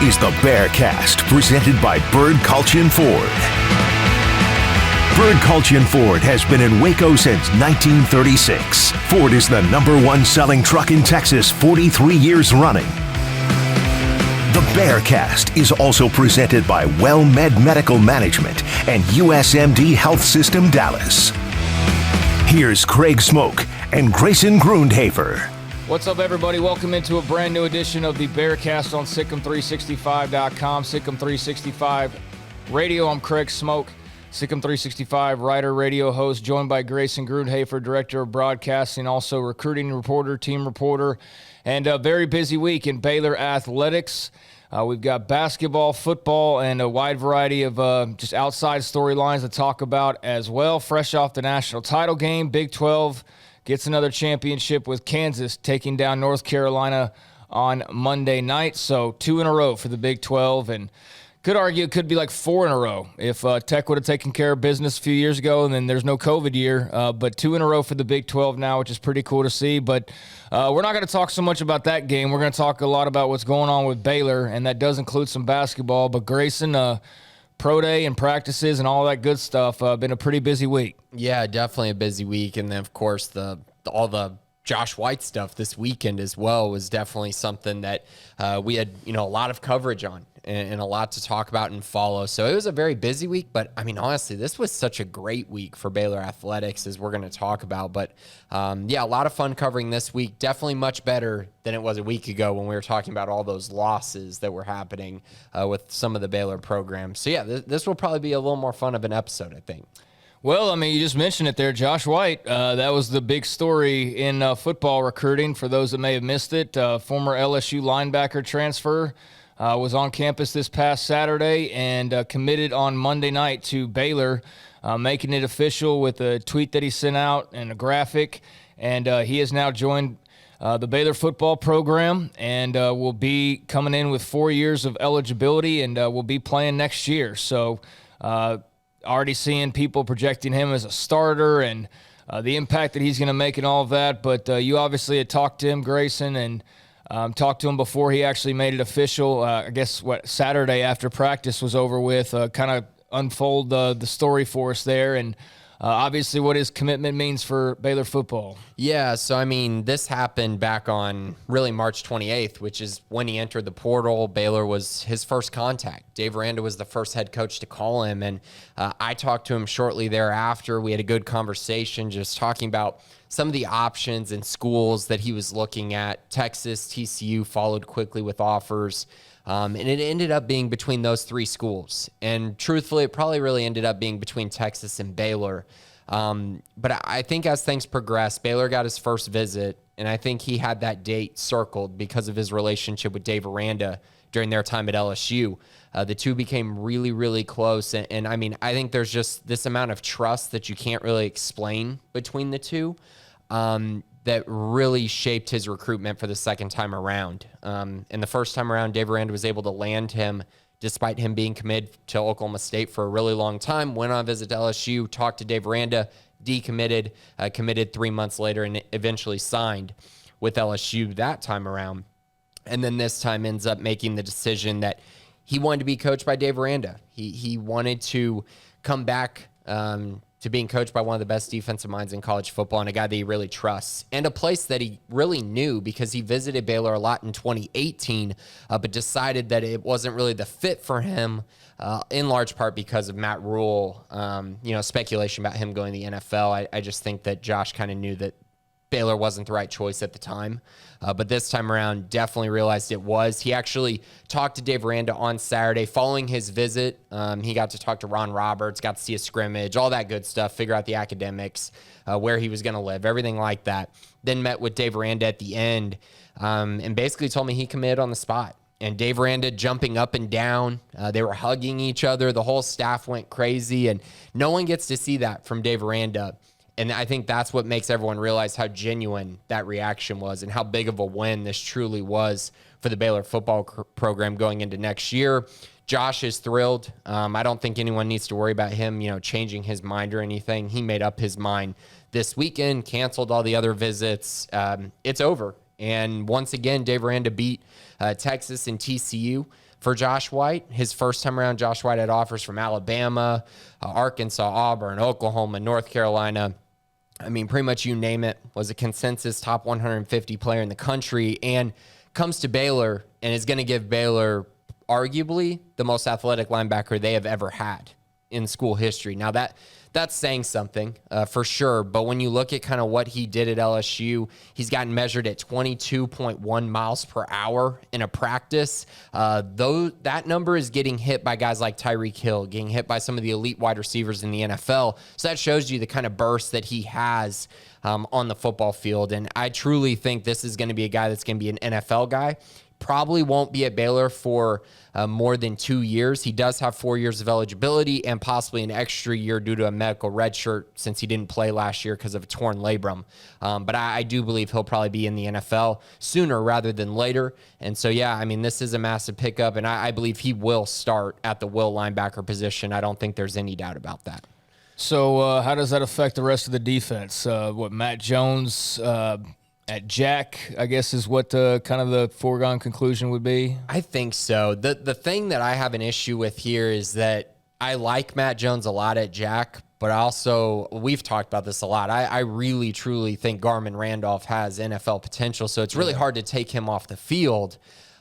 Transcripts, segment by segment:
is the Bearcast, presented by Bird Kultgen Ford. Bird Kultgen Ford has been in Waco since 1936. Ford is the #1 selling truck in Texas 43 years running. The Bearcast is also presented by WellMed Medical Management and USMD Health System Dallas. Here's Craig Smoke and Grayson Grundhafer. What's up, everybody? Welcome into a brand new edition of the Bearcast on SicEm365.com, SicEm365 Radio. I'm Craig Smoke, SicEm365 writer, radio host, joined by Grayson Grundhafer, director of broadcasting, also recruiting reporter, team reporter, and a very busy week in Baylor athletics. We've got basketball, football, and a wide variety of just outside storylines to talk about as well. Fresh off the national title game, Big 12 gets another championship with Kansas taking down North Carolina on Monday night. So 2 in a row for the Big 12, and could argue it could be like 4 in a row if Tech would have taken care of business a few years ago, and then there's no COVID year. But 2 in a row for the Big 12 now, which is pretty cool to see. But we're not going to talk so much about that game. We're going to talk a lot about what's going on with Baylor, and that does include some basketball. But Grayson, pro day and practices and all that good stuff, been a pretty busy week. Yeah, definitely a busy week. And then, of course, all the Josh White stuff this weekend as well was definitely something that we had, a lot of coverage on and a lot to talk about and follow. So it was a very busy week, but I mean, honestly, this was such a great week for Baylor athletics, as we're going to talk about. But a lot of fun covering this week. Definitely much better than it was a week ago when we were talking about all those losses that were happening with some of the Baylor programs. So yeah, this will probably be a little more fun of an episode, I think. Well, I mean, you just mentioned it there, Josh White. That was the big story in football recruiting. For those that may have missed it, former LSU linebacker transfer was on campus this past Saturday and committed on Monday night to Baylor, making it official with a tweet that he sent out and a graphic. And he has now joined the Baylor football program and will be coming in with 4 years of eligibility and will be playing next year. So already seeing people projecting him as a starter and the impact that he's going to make and all of that. But you obviously had talked to him, Grayson, and talked to him before he actually made it official. I guess Saturday after practice was over with, kind of unfold the story for us there, and obviously what his commitment means for Baylor football. Yeah, so I mean, this happened back on really March 28th, which is when he entered the portal. Baylor was his first contact. Dave Aranda was the first head coach to call him, and I talked to him shortly thereafter. We had a good conversation just talking about some of the options and schools that he was looking at. Texas, TCU followed quickly with offers. And it ended up being between those 3 schools. And truthfully, it probably really ended up being between Texas and Baylor. But I think as things progressed, Baylor got his first visit, and I think he had that date circled because of his relationship with Dave Aranda during their time at LSU. The two became really, really close. And I mean, I think there's just this amount of trust that you can't really explain between the two. That really shaped his recruitment for the second time around. And the first time around, Dave Aranda was able to land him despite him being committed to Oklahoma State for a really long time. Went on a visit to LSU, talked to Dave Aranda, decommitted, committed 3 months later, and eventually signed with LSU that time around. And then this time ends up making the decision that he wanted to be coached by Dave Aranda. He wanted to come back to being coached by one of the best defensive minds in college football and a guy that he really trusts, and a place that he really knew because he visited Baylor a lot in 2018, but decided that it wasn't really the fit for him, in large part because of Matt Rule, speculation about him going to the NFL. I just think that Josh kind of knew that Baylor wasn't the right choice at the time. But this time around, definitely realized it was. He actually talked to Dave Aranda on Saturday following his visit. He got to talk to Ron Roberts, got to see a scrimmage, all that good stuff, figure out the academics, where he was going to live, everything like that. Then met with Dave Aranda at the end and basically told me he committed on the spot. And Dave Aranda jumping up and down. They were hugging each other. The whole staff went crazy. And no one gets to see that from Dave Aranda. And I think that's what makes everyone realize how genuine that reaction was and how big of a win this truly was for the Baylor football program going into next year. Josh is thrilled. I don't think anyone needs to worry about him, changing his mind or anything. He made up his mind this weekend, canceled all the other visits. It's over. And once again, Dave Aranda beat Texas and TCU for Josh White. His first time around, Josh White had offers from Alabama, Arkansas, Auburn, Oklahoma, North Carolina. I mean, pretty much you name it, was a consensus top 150 player in the country, and comes to Baylor and is going to give Baylor arguably the most athletic linebacker they have ever had in school history. Now, that's saying something for sure, but when you look at kind of what he did at LSU, he's gotten measured at 22.1 miles per hour in a practice. Though that number is getting hit by guys like Tyreek Hill, getting hit by some of the elite wide receivers in the NFL. So that shows you the kind of burst that he has on the football field. And I truly think this is going to be a guy that's going to be an NFL guy. Probably won't be at Baylor for more than 2 years. He does have 4 years of eligibility and possibly an extra year due to a medical red shirt since he didn't play last year because of a torn labrum. But I do believe he'll probably be in the NFL sooner rather than later. And so, yeah, I mean, this is a massive pickup, and I believe he will start at the will linebacker position. I don't think there's any doubt about that. So how does that affect the rest of the defense? Matt Jones at Jack, I guess, is what kind of the foregone conclusion would be? I think so. The thing that I have an issue with here is that I like Matt Jones a lot at Jack, but also, we've talked about this a lot. I really, truly think Garmin Randolph has NFL potential, so it's really hard to take him off the field.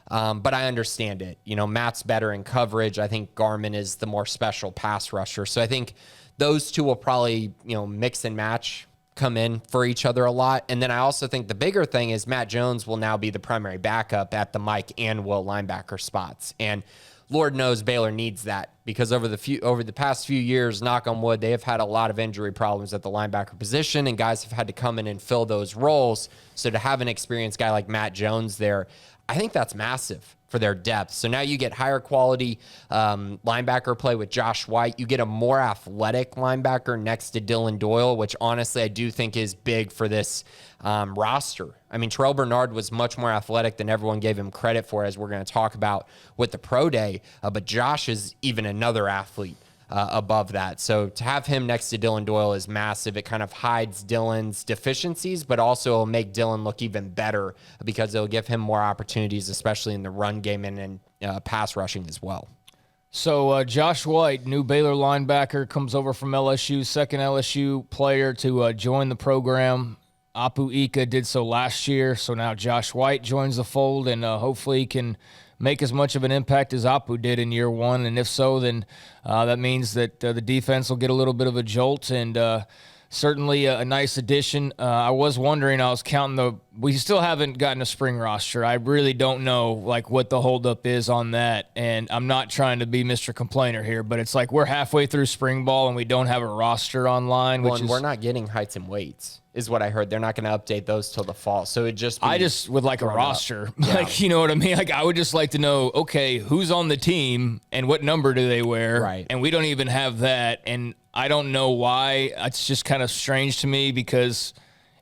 But I understand it. You know, Matt's better in coverage. I think Garmin is the more special pass rusher. So I think those two will probably, mix and match, come in for each other a lot. And then I also think the bigger thing is Matt Jones will now be the primary backup at the Mike and Will linebacker spots. And Lord knows Baylor needs that, because over the past few years, knock on wood, they have had a lot of injury problems at the linebacker position, and guys have had to come in and fill those roles. So to have an experienced guy like Matt Jones there, I think that's massive for their depth. So now you get higher quality linebacker play with Josh White. You get a more athletic linebacker next to Dylan Doyle, which honestly I do think is big for this roster. I mean, Terrell Bernard was much more athletic than everyone gave him credit for, as we're going to talk about with the pro day. But Josh is even another athlete above that. So to have him next to Dylan Doyle is massive. It kind of hides Dylan's deficiencies, but also will make Dylan look even better because it'll give him more opportunities, especially in the run game and pass rushing as well. So Josh White, new Baylor linebacker, comes over from LSU, second LSU player to join the program. Apu Ika did so last year, so now Josh White joins the fold, and hopefully he can make as much of an impact as Apu did in year one. And if so, then that means that the defense will get a little bit of a jolt, and certainly a nice addition. I was wondering, I was counting we still haven't gotten a spring roster. I really don't know what the holdup is on that, and I'm not trying to be Mr. Complainer here, but it's like we're halfway through spring ball and we don't have a roster online. Well, we're not getting heights and weights, is what I heard. They're not going to update those till the fall. So it just I just would like a roster. Yeah. You know what I mean? I would just like to know, okay, who's on the team and what number do they wear? Right. And we don't even have that. And I don't know why. It's just kind of strange to me because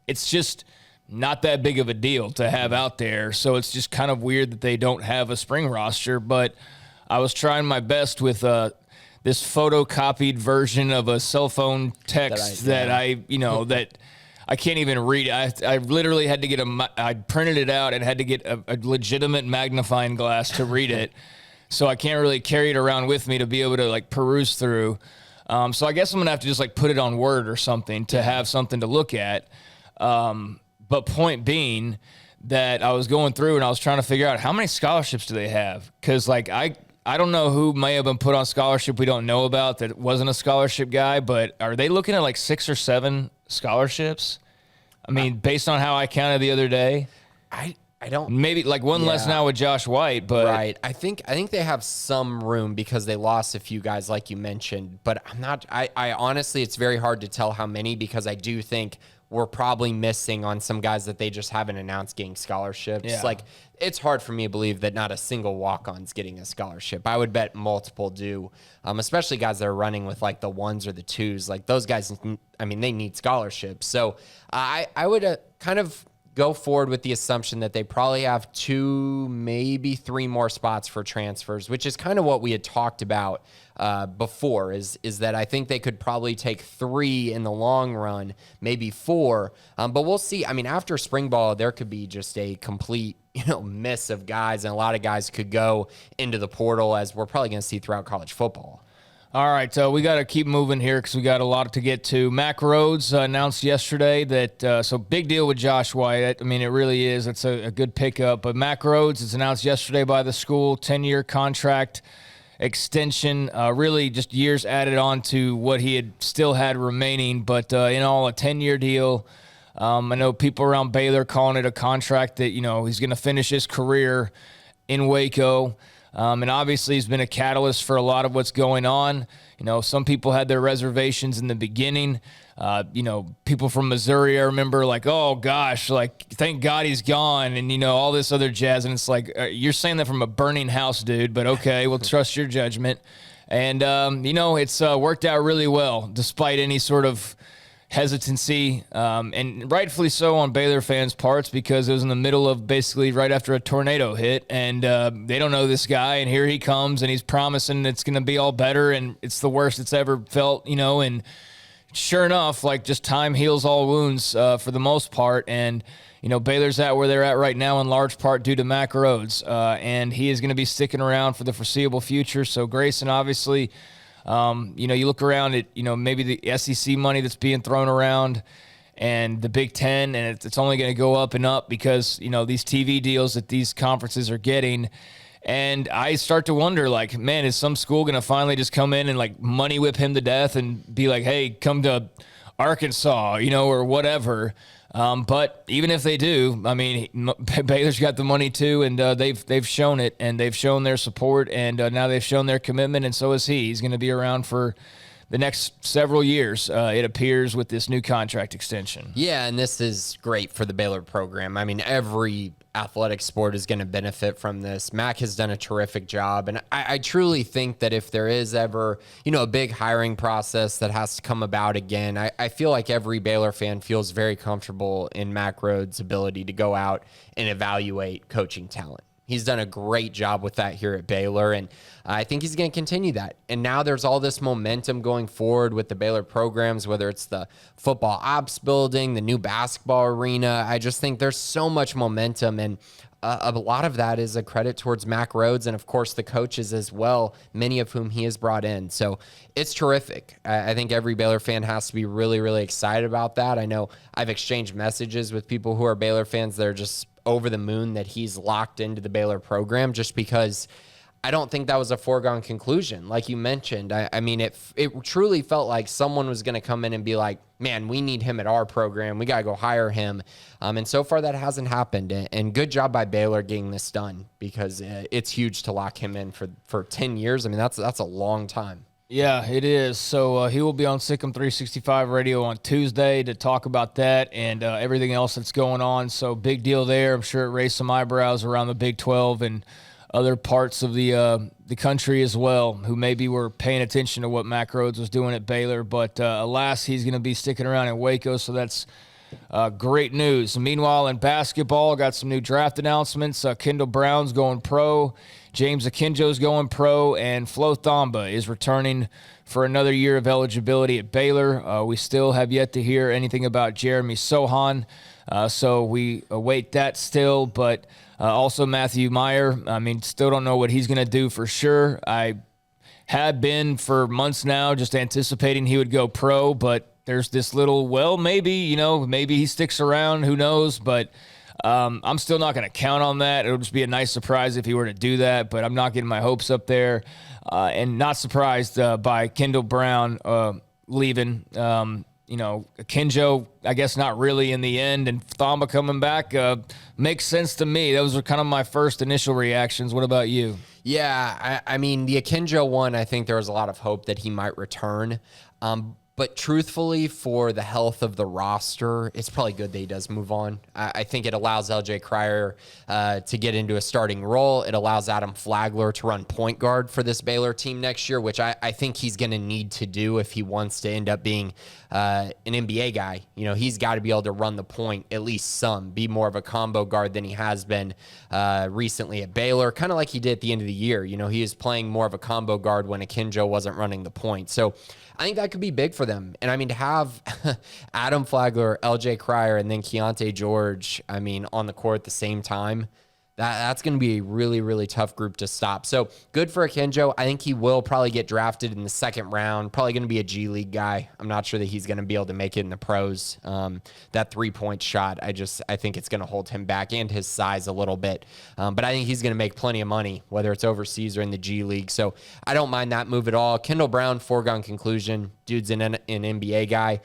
it's just not that big of a deal to have out there. So it's just kind of weird that they don't have a spring roster. But I was trying my best with this photocopied version of a cell phone text that I can't even read it. I literally had to get I printed it out and had to get a legitimate magnifying glass to read it. So I can't really carry it around with me to be able to peruse through. So I guess I'm going to have to just put it on Word or something to have something to look at. But point being that I was going through and I was trying to figure out how many scholarships do they have? Because I don't know who may have been put on scholarship we don't know about that wasn't a scholarship guy, but are they looking at 6 or 7 scholarships? I mean, based on how I counted the other day, I don't. Maybe one less now with Josh White, but right. I think they have some room because they lost a few guys like you mentioned, but I'm not. I honestly, it's very hard to tell how many because I do think we're probably missing on some guys that they just haven't announced getting scholarships. Yeah. It's hard for me to believe that not a single walk-on's getting a scholarship. I would bet multiple do, especially guys that are running with the 1s or the 2s. Those guys, I mean, they need scholarships. So I would kind of go forward with the assumption that they probably have 2, maybe 3 more spots for transfers, which is kind of what we had talked about before, is that I think they could probably take 3 in the long run, maybe 4. But we'll see. I mean, after spring ball, there could be just a complete miss of guys, and a lot of guys could go into the portal, as we're probably going to see throughout college football. All right, so we got to keep moving here because we got a lot to get to. Mack Rhoades announced yesterday that, so big deal with Josh White. I mean, it really is. It's a good pickup. But Mack Rhoades is announced yesterday by the school, 10-year contract extension, really just years added on to what he had still had remaining. But in all, a 10-year deal. I know people around Baylor calling it a contract that, he's going to finish his career in Waco. And obviously he's been a catalyst for a lot of what's going on. Some people had their reservations in the beginning. People from Missouri, I remember, like, oh gosh, like, thank God he's gone, and all this other jazz. And it's like, you're saying that from a burning house, dude, but okay, we'll trust your judgment. And it's worked out really well despite any sort of hesitancy, and rightfully so on Baylor fans' parts, because it was in the middle of basically right after a tornado hit, and they don't know this guy, and here he comes, and he's promising it's going to be all better, and it's the worst it's ever felt, and sure enough, like, just time heals all wounds for the most part, and Baylor's at where they're at right now in large part due to Mack Rhoades, and he is going to be sticking around for the foreseeable future. So Grayson, obviously, you look around at, maybe the SEC money that's being thrown around and the Big Ten, and it's only going to go up and up because, these TV deals that these conferences are getting. And I start to wonder, like, man, is some school going to finally just come in and, like, money whip him to death and be like, hey, come to Arkansas, or whatever. But even if they do, I mean, Baylor's got the money too, and they've shown it, and they've shown their support, and now they've shown their commitment, and so is he. He's going to be around for the next several years, it appears, with this new contract extension. Yeah, and this is great for the Baylor program. I mean, every athletic sport is going to benefit from this. Mack has done a terrific job, and I truly think that if there is ever, a big hiring process that has to come about again, I feel like every Baylor fan feels very comfortable in Mack Rhoades' ability to go out and evaluate coaching talent. He's done a great job with that here at Baylor, and I think he's going to continue that. And now there's all this momentum going forward with the Baylor programs, whether it's the football ops building, the new basketball arena. I just think there's so much momentum, and a lot of that is a credit towards Mack Rhoades and, of course, the coaches as well, many of whom he has brought in. So it's terrific. I think every Baylor fan has to be really, really excited about that. I know I've exchanged messages with people who are Baylor fans that are just over the moon that he's locked into the Baylor program, just because I don't think that was a foregone conclusion. Like you mentioned, I mean, it truly felt like someone was going to come in and be like, man, we need him at our program. We got to go hire him. And so far that hasn't happened. And good job by Baylor getting this done, because it's huge to lock him in for 10 years. I mean, that's a long time. Yeah, it is. So he will be on Sikkim 365 Radio on Tuesday to talk about that and everything else that's going on. So big deal there. I'm sure it raised some eyebrows around the Big 12 and other parts of the country as well, who maybe were paying attention to what Mack Rhoades was doing at Baylor. But alas, he's going to be sticking around in Waco, so that's great news. Meanwhile, in basketball, got some new draft announcements. Kendall Brown's going pro. James Akinjo's going pro, and Flo Thamba is returning for another year of eligibility at Baylor. We still have yet to hear anything about Jeremy Sohan, so we await that still. But also Matthew Meyer, I mean, still don't know what he's going to do for sure. I had been for months now just anticipating he would go pro, but there's this little, well, maybe, maybe he sticks around, who knows, but I'm still not going to count on that. It'll just be a nice surprise if he were to do that, but I'm not getting my hopes up there. And not surprised by Kendall Brown leaving. Akinjo, I guess not really in the end, and Thamba coming back makes sense to me. Those were kind of my first initial reactions. What about you? Yeah, I mean, the Akinjo one, I think there was a lot of hope that he might return. But truthfully, for the health of the roster, it's probably good that he does move on. I think it allows LJ Cryer to get into a starting role. It allows Adam Flagler to run point guard for this Baylor team next year, which I think he's going to need to do if he wants to end up being an NBA guy. You know, he's got to be able to run the point at least some, be more of a combo guard than he has been recently at Baylor, kind of like he did at the end of the year. You know, he was playing more of a combo guard when Akinjo wasn't running the point. So I think that could be big for them. And I mean, to have Adam Flagler, LJ Cryer, and then Keontae George, I mean, on the court at the same time, that's going to be a really, really tough group to stop. So good for Akinjo. I think he will probably get drafted in the second round, probably going to be a G League guy. I'm not sure that he's going to be able to make it in the pros. That 3-point shot, I think it's going to hold him back, and his size a little bit. But I think he's going to make plenty of money, whether it's overseas or in the G League. So I don't mind that move at all. Kendall Brown, foregone conclusion. Dude's an NBA guy.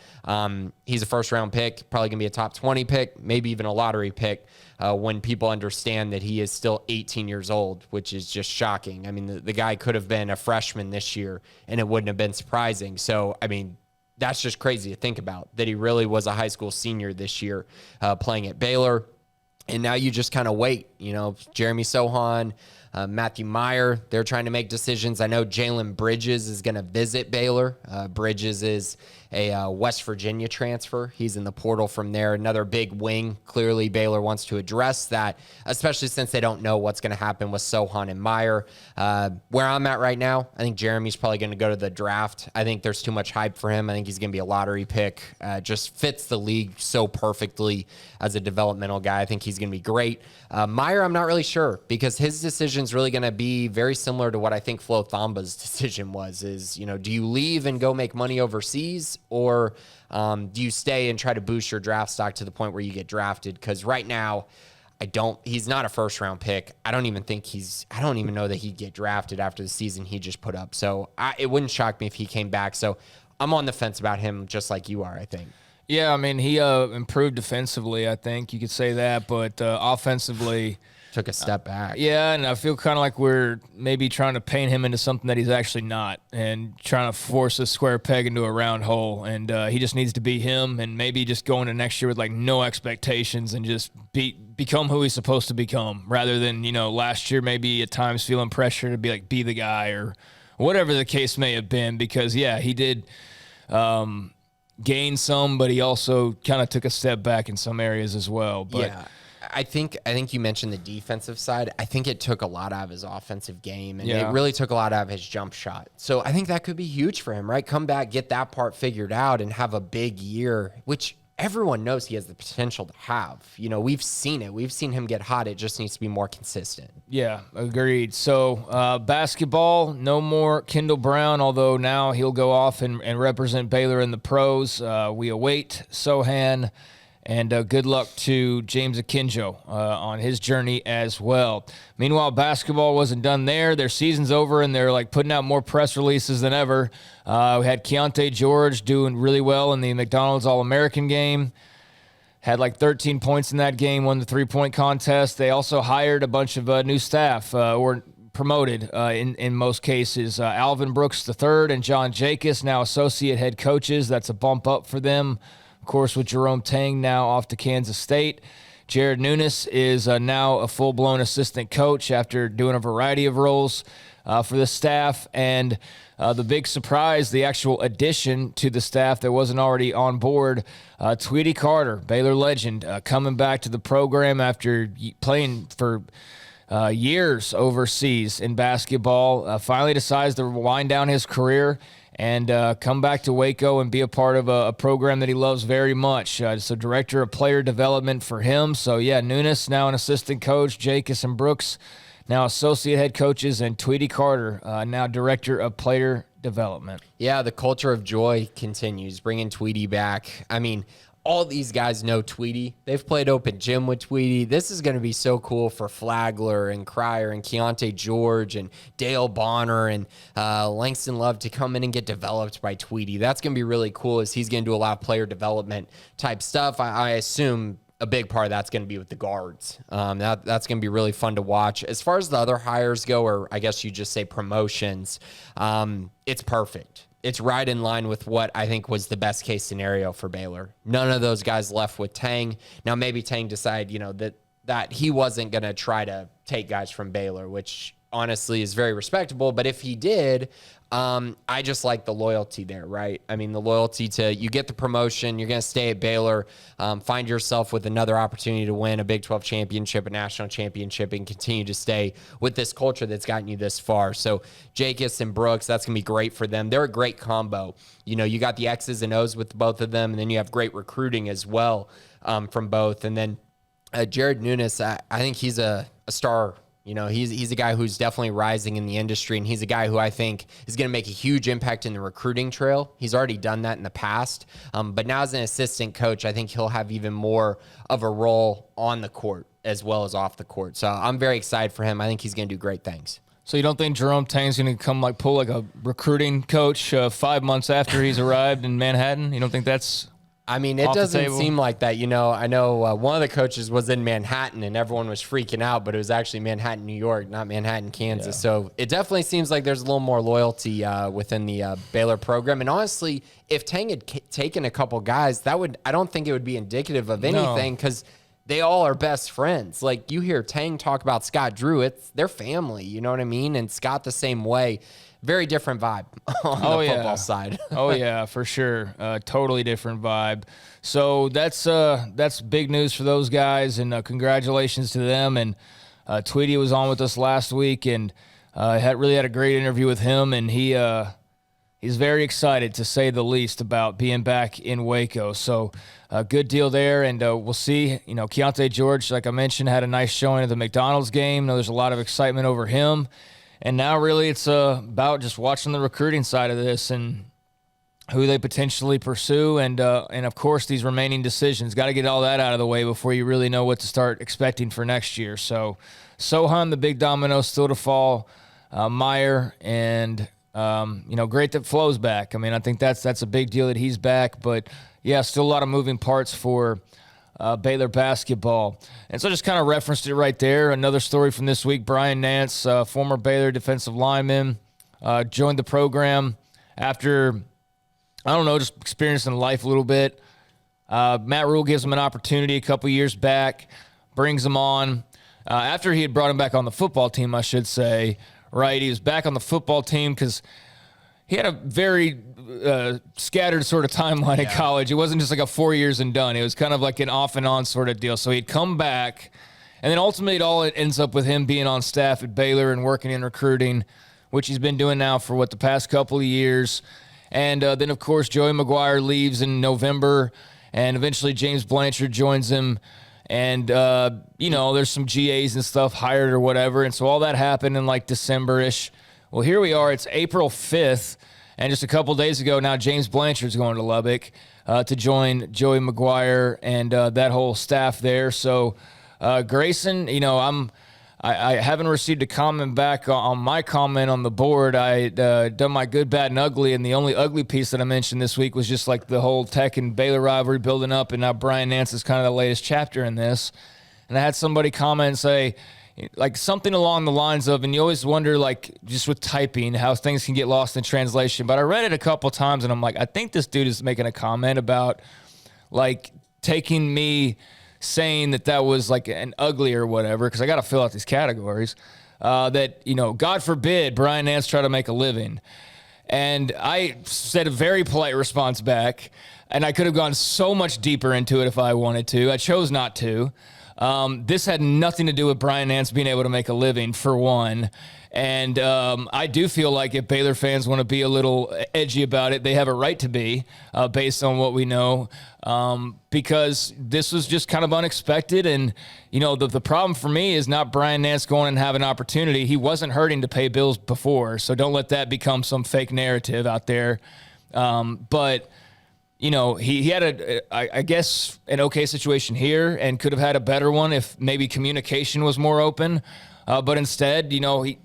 He's a first-round pick, probably going to be a top 20 pick, maybe even a lottery pick. When people understand that he is still 18 years old, which is just shocking. I mean, the guy could have been a freshman this year, and it wouldn't have been surprising. So, I mean, that's just crazy to think about, that he really was a high school senior this year playing at Baylor. And now you just kind of wait. You know, Jeremy Sohan, Matthew Meyer, they're trying to make decisions. I know Jalen Bridges is going to visit Baylor. Bridges is a West Virginia transfer. He's in the portal from there. Another big wing. Clearly, Baylor wants to address that, especially since they don't know what's going to happen with Sohan and Meyer. Where I'm at right now, I think Jeremy's probably going to go to the draft. I think there's too much hype for him. I think he's going to be a lottery pick. Just fits the league so perfectly as a developmental guy. I think he's going to be great. Meyer, I'm not really sure, because his decision is really going to be very similar to what I think Flo Thamba's decision was, is, you know, do you leave and go make money overseas, or do you stay and try to boost your draft stock to the point where you get drafted? Because right now, he's not a first round pick. I don't even know that he'd get drafted after the season he just put up. So it wouldn't shock me if he came back. So I'm on the fence about him, just like you are, I think. Yeah, I mean, he improved defensively, I think you could say that, but offensively took a step back. Yeah, and I feel kind of like we're maybe trying to paint him into something that he's actually not, and trying to force a square peg into a round hole. And he just needs to be him, and maybe just go into next year with like no expectations and just become who he's supposed to become, rather than, you know, last year maybe at times feeling pressure to be the guy or whatever the case may have been. Because yeah, he did gain some, but he also kind of took a step back in some areas as well. But yeah. I think you mentioned the defensive side. I think it took a lot out of his offensive game, and it really took a lot out of his jump shot. So I think that could be huge for him, right? Come back, get that part figured out, and have a big year, which everyone knows he has the potential to have. You know, we've seen it. We've seen him get hot. It just needs to be more consistent. Yeah, agreed. So basketball, no more Kendall Brown, although now he'll go off and represent Baylor in the pros. We await Sohan. And good luck to James Akinjo on his journey as well. Meanwhile, basketball wasn't done there. Their season's over, and they're like putting out more press releases than ever. We had Keontae George doing really well in the McDonald's All-American game. Had like 13 points in that game, won the three-point contest. They also hired a bunch of new staff, or promoted in most cases. Alvin Brooks III and John Jacobs, now associate head coaches. That's a bump up for them. Of course, with Jerome Tang now off to Kansas State. Jared Nunes is now a full-blown assistant coach after doing a variety of roles for the staff. And the big surprise, the actual addition to the staff that wasn't already on board, Tweety Carter, Baylor legend, coming back to the program after playing for years overseas in basketball, finally decides to wind down his career and come back to Waco and be a part of a program that he loves very much. So director of player development for him. So yeah, Nunes now an assistant coach, Jacobs and Brooks now associate head coaches, and Tweety Carter now director of player development. Yeah, the culture of joy continues, bringing Tweety back. I mean, all these guys know Tweety. They've played open gym with Tweety. This is going to be so cool for Flagler and Cryer and Keontae George and Dale Bonner and Langston Love to come in and get developed by Tweety. That's going to be really cool, as he's going to do a lot of player development type stuff. I assume a big part of that's going to be with the guards. That's going to be really fun to watch. As far as the other hires go, or I guess you just say promotions, it's perfect. it's right in line with what I think was the best case scenario for Baylor. None of those guys left with Tang. Now, maybe Tang decided, that he wasn't going to try to take guys from Baylor, which honestly is very respectable. But if he did, I just like the loyalty there, right? I mean, the loyalty to, you get the promotion, you're going to stay at Baylor, find yourself with another opportunity to win a Big 12 championship, a national championship, and continue to stay with this culture that's gotten you this far. So Jacobs and Brooks, that's going to be great for them. They're a great combo. You got the X's and O's with both of them, and then you have great recruiting as well from both. And then Jared Nunes, I think he's a star. He's a guy who's definitely rising in the industry, and he's a guy who I think is going to make a huge impact in the recruiting trail. He's already done that in the past, but now as an assistant coach, I think he'll have even more of a role on the court as well as off the court. So I'm very excited for him. I think he's going to do great things. So you don't think Jerome Tang's going to pull like a recruiting coach 5 months after he's arrived in Manhattan? You don't think that's... I mean, it doesn't seem like that. I know one of the coaches was in Manhattan and everyone was freaking out, but it was actually Manhattan, New York, not Manhattan, Kansas. Yeah. So it definitely seems like there's a little more loyalty within the Baylor program. And honestly, if Tang had taken a couple guys, I don't think it would be indicative of anything because they all are best friends. Like you hear Tang talk about Scott Drew, it's their family, you know what I mean? And Scott the same way. Very different vibe on the football side. Oh, yeah, for sure. Totally different vibe. So that's big news for those guys, and congratulations to them. And Tweedy was on with us last week, and really had a great interview with him, and he's very excited, to say the least, about being back in Waco. So good deal there, and we'll see. Keontae George, like I mentioned, had a nice showing at the McDonald's game. There's a lot of excitement over him. And now really it's about just watching the recruiting side of this and who they potentially pursue and of course, these remaining decisions. Got to get all that out of the way before you really know what to start expecting for next year. So Sohan, the big domino, still to fall. Meyer and, great that Flo's back. I mean, I think that's a big deal that he's back. But, yeah, still a lot of moving parts for Baylor basketball. And so I just kind of referenced it right there. Another story from this week, Brian Nance, former Baylor defensive lineman, joined the program after, just experiencing life a little bit. Matt Rule gives him an opportunity a couple years back, brings him on. After he had brought him back on the football team, I should say, right? He was back on the football team because he had a very scattered sort of timeline in college. It wasn't just like a 4 years and done. It was kind of like an off and on sort of deal. So he'd come back, and then ultimately it ends up with him being on staff at Baylor and working in recruiting, which he's been doing now for the past couple of years. And then, of course, Joey McGuire leaves in November, and eventually James Blanchard joins him. And, there's some GAs and stuff hired or whatever. And so all that happened in December-ish. Well, here we are. It's April 5th. And just a couple days ago, now James Blanchard's going to Lubbock to join Joey McGuire and that whole staff there. So, Grayson, I haven't received a comment back on my comment on the board. I done my good, bad, and ugly, and the only ugly piece that I mentioned this week was just the whole Tech and Baylor rivalry building up, and now Brian Nance is kind of the latest chapter in this. And I had somebody comment and say, something along the lines of, and you always wonder, just with typing, how things can get lost in translation. But I read it a couple times, and I'm like, I think this dude is making a comment about, taking me saying that was, an ugly or whatever, because I got to fill out these categories, that, God forbid Brian Nance try to make a living. And I said a very polite response back, and I could have gone so much deeper into it if I wanted to. I chose not to. This had nothing to do with Brian Nance being able to make a living, for one. And I do feel like if Baylor fans want to be a little edgy about it, they have a right to be, based on what we know, because this was just kind of unexpected. And, the problem for me is not Brian Nance going and having an opportunity. He wasn't hurting to pay bills before, so don't let that become some fake narrative out there. But he had I guess, an okay situation here and could have had a better one if maybe communication was more open. But instead, he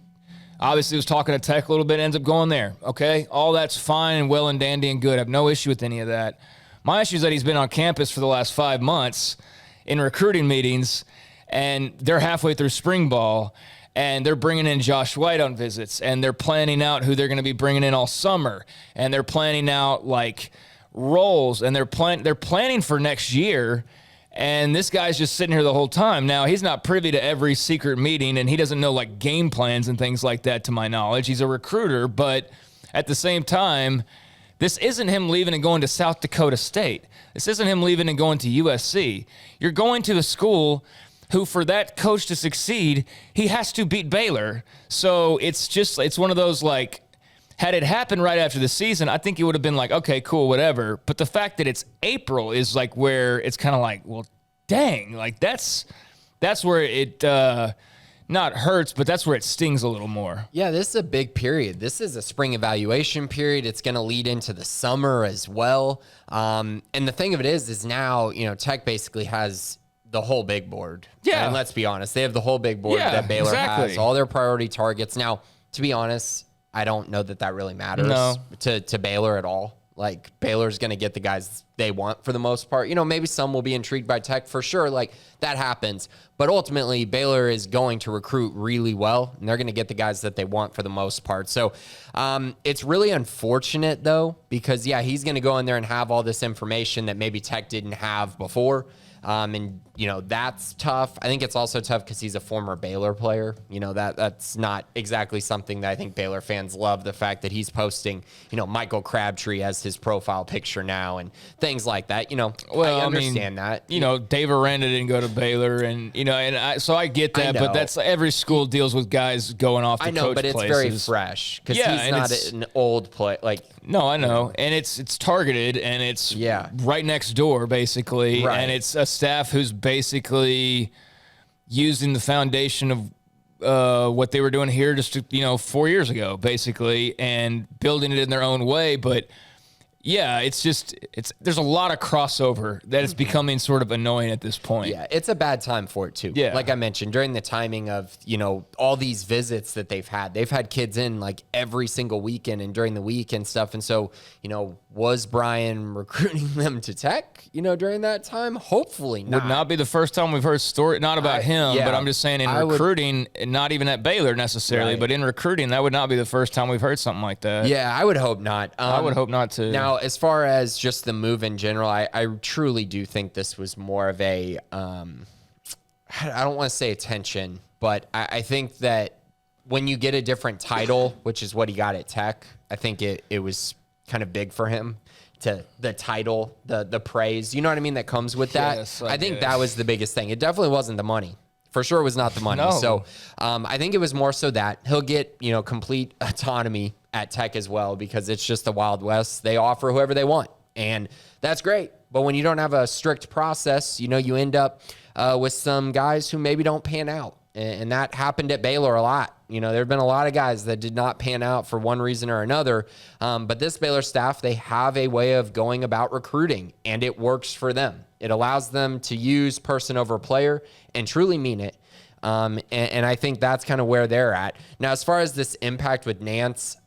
obviously was talking to Tech a little bit, ends up going there. Okay, all that's fine and well and dandy and good. I have no issue with any of that. My issue is that he's been on campus for the last 5 months in recruiting meetings, and they're halfway through spring ball. and they're bringing in Josh White on visits, and they're planning out who they're going to be bringing in all summer, and they're planning out like roles, and they're planning for next year. And this guy's just sitting here the whole time. Now, he's not privy to every secret meeting, and he doesn't know like game plans and things like that, to my knowledge. He's a recruiter, but at the same time, this isn't him leaving and going to South Dakota State. This isn't him leaving and going to USC. You're going to a school who, for that coach to succeed, he has to beat Baylor. So it's one of those, like, had it happened right after the season, I think it would have been like, okay, cool, whatever. But the fact that it's April is like where it's kind of like, well, dang, like that's where it not hurts, but that's where it stings a little more. Yeah, this is a big period. This is a spring evaluation period. It's going to lead into the summer as well. And the thing of it is now, Tech basically has the whole big board. Yeah. And let's be honest, they have the whole big board that Baylor has, all their priority targets. Now, to be honest, I don't know that really matters to Baylor at all. Like, Baylor's going to get the guys they want for the most part. Maybe some will be intrigued by Tech for sure. Like, that happens. But ultimately, Baylor is going to recruit really well, and they're going to get the guys that they want for the most part. So it's really unfortunate, though, because, he's going to go in there and have all this information that maybe Tech didn't have before. And that's tough. I think it's also tough because he's a former Baylor player. That's not exactly something that I think Baylor fans love, the fact that he's posting, Michael Crabtree as his profile picture now and things like that. I understand that. Dave Aranda didn't go to Baylor, and so I get that, but that's every school deals with guys going off to coach places. I know, but it's very fresh because he's not an old play. No, I know, and it's targeted, and it's right next door basically, and it's a staff who's basically using the foundation of what they were doing here just 4 years ago, basically, and building it in their own way. But there's a lot of crossover that is becoming sort of annoying at this point. Yeah, it's a bad time for it too. Yeah. Like I mentioned, during the timing of, all these visits that they've had kids in like every single weekend and during the week and stuff. And so, was Brian recruiting them to Tech, during that time? Hopefully not. Would not be the first time we've heard story, not about him, but I'm just saying in recruiting, not even at Baylor necessarily, but in recruiting, that would not be the first time we've heard something like that. Yeah, I would hope not. I would hope not too. Now, as far as just the move in general, I truly do think this was more of a, I don't want to say attention, but I think that when you get a different title, which is what he got at Tech, I think it was kind of big for him, to the title, the praise, you know what I mean, that comes with that. Yes, I think that was the biggest thing. It definitely wasn't the money. For sure it was not the money. No. So I think it was more so that he'll get, complete autonomy at Tech as well, because it's just the Wild West. They offer whoever they want, and that's great. But when you don't have a strict process, you end up with some guys who maybe don't pan out. And that happened at Baylor a lot. There have been a lot of guys that did not pan out for one reason or another. But this Baylor staff, they have a way of going about recruiting, and it works for them. It allows them to use person over player and truly mean it. And I think that's kind of where they're at. Now, as far as this impact with Nance,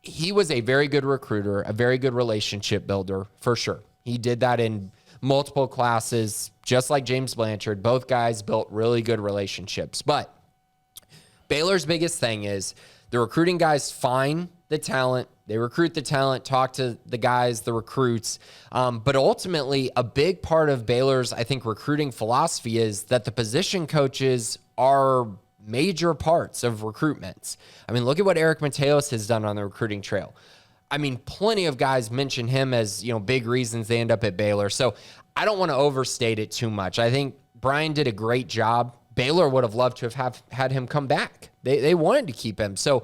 he was a very good recruiter, a very good relationship builder, for sure. He did that in multiple classes, just like James Blanchard. Both guys built really good relationships. But Baylor's biggest thing is the recruiting guys find the talent. They recruit the talent, talk to the guys, the recruits. But ultimately, a big part of Baylor's, I think, recruiting philosophy is that the position coaches are major parts of recruitments. I mean, look at what Eric Mateos has done on the recruiting trail. I mean, plenty of guys mention him as, big reasons they end up at Baylor. So I don't want to overstate it too much. I think Brian did a great job. Baylor would have loved to have had him come back. They wanted to keep him. So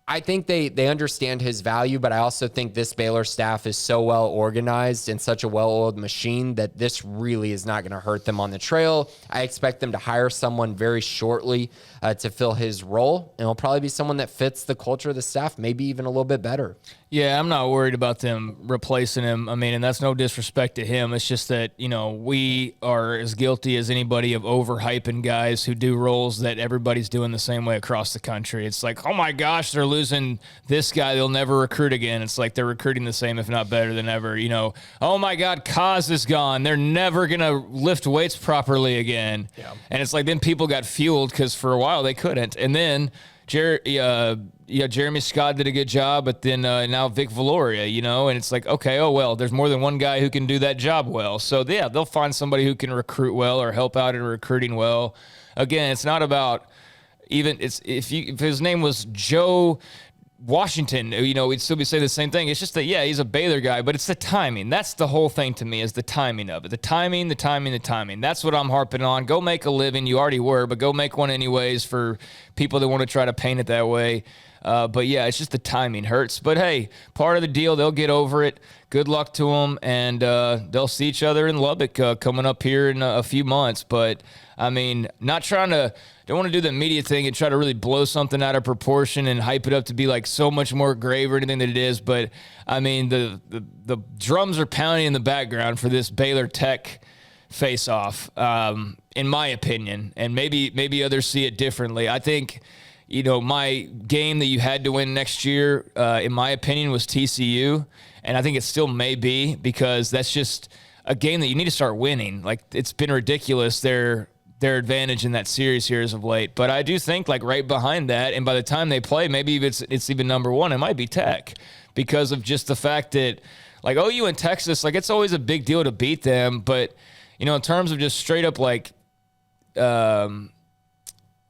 I think they understand his value, but I also think this Baylor staff is so well organized and such a well-oiled machine that this really is not going to hurt them on the trail. I expect them to hire someone very shortly to fill his role, and it'll probably be someone that fits the culture of the staff, maybe even a little bit better. Yeah, I'm not worried about them replacing him. I mean, and that's no disrespect to him. It's just that, we are as guilty as anybody of overhyping guys who do roles that everybody's doing the same way across the country. It's like, oh my gosh, they're losing this guy, they'll never recruit again. It's like they're recruiting the same, if not better than ever. Oh my God, Kaz is gone. They're never going to lift weights properly again. Yeah. And it's like then people got fueled because for a while they couldn't. And then Jeremy Scott did a good job, but then now Vic Valoria, and it's like, okay, oh, well, there's more than one guy who can do that job well. So, yeah, they'll find somebody who can recruit well or help out in recruiting well. Again, it's not about even – if his name was Joe Washington, we'd still be saying the same thing. It's just that, yeah, he's a Baylor guy, but it's the timing. That's the whole thing to me is the timing of it. The timing. That's what I'm harping on. Go make a living. You already were, but go make one anyways for people that want to try to paint it that way. But, yeah, it's just the timing hurts. But, hey, part of the deal, they'll get over it. Good luck to them, and they'll see each other in Lubbock coming up here in a few months. But, I mean, don't want to do the media thing and try to really blow something out of proportion and hype it up to be like so much more grave or anything that it is. But, I mean, the drums are pounding in the background for this Baylor Tech face-off, in my opinion, and maybe others see it differently. I think – my game that you had to win next year, in my opinion, was TCU. And I think it still may be because that's just a game that you need to start winning. Like, it's been ridiculous, their advantage in that series here as of late. But I do think, like, right behind that, and by the time they play, maybe if it's even number one, it might be Tech because of just the fact that, like, OU and Texas, like, it's always a big deal to beat them. But, in terms of just straight up, like,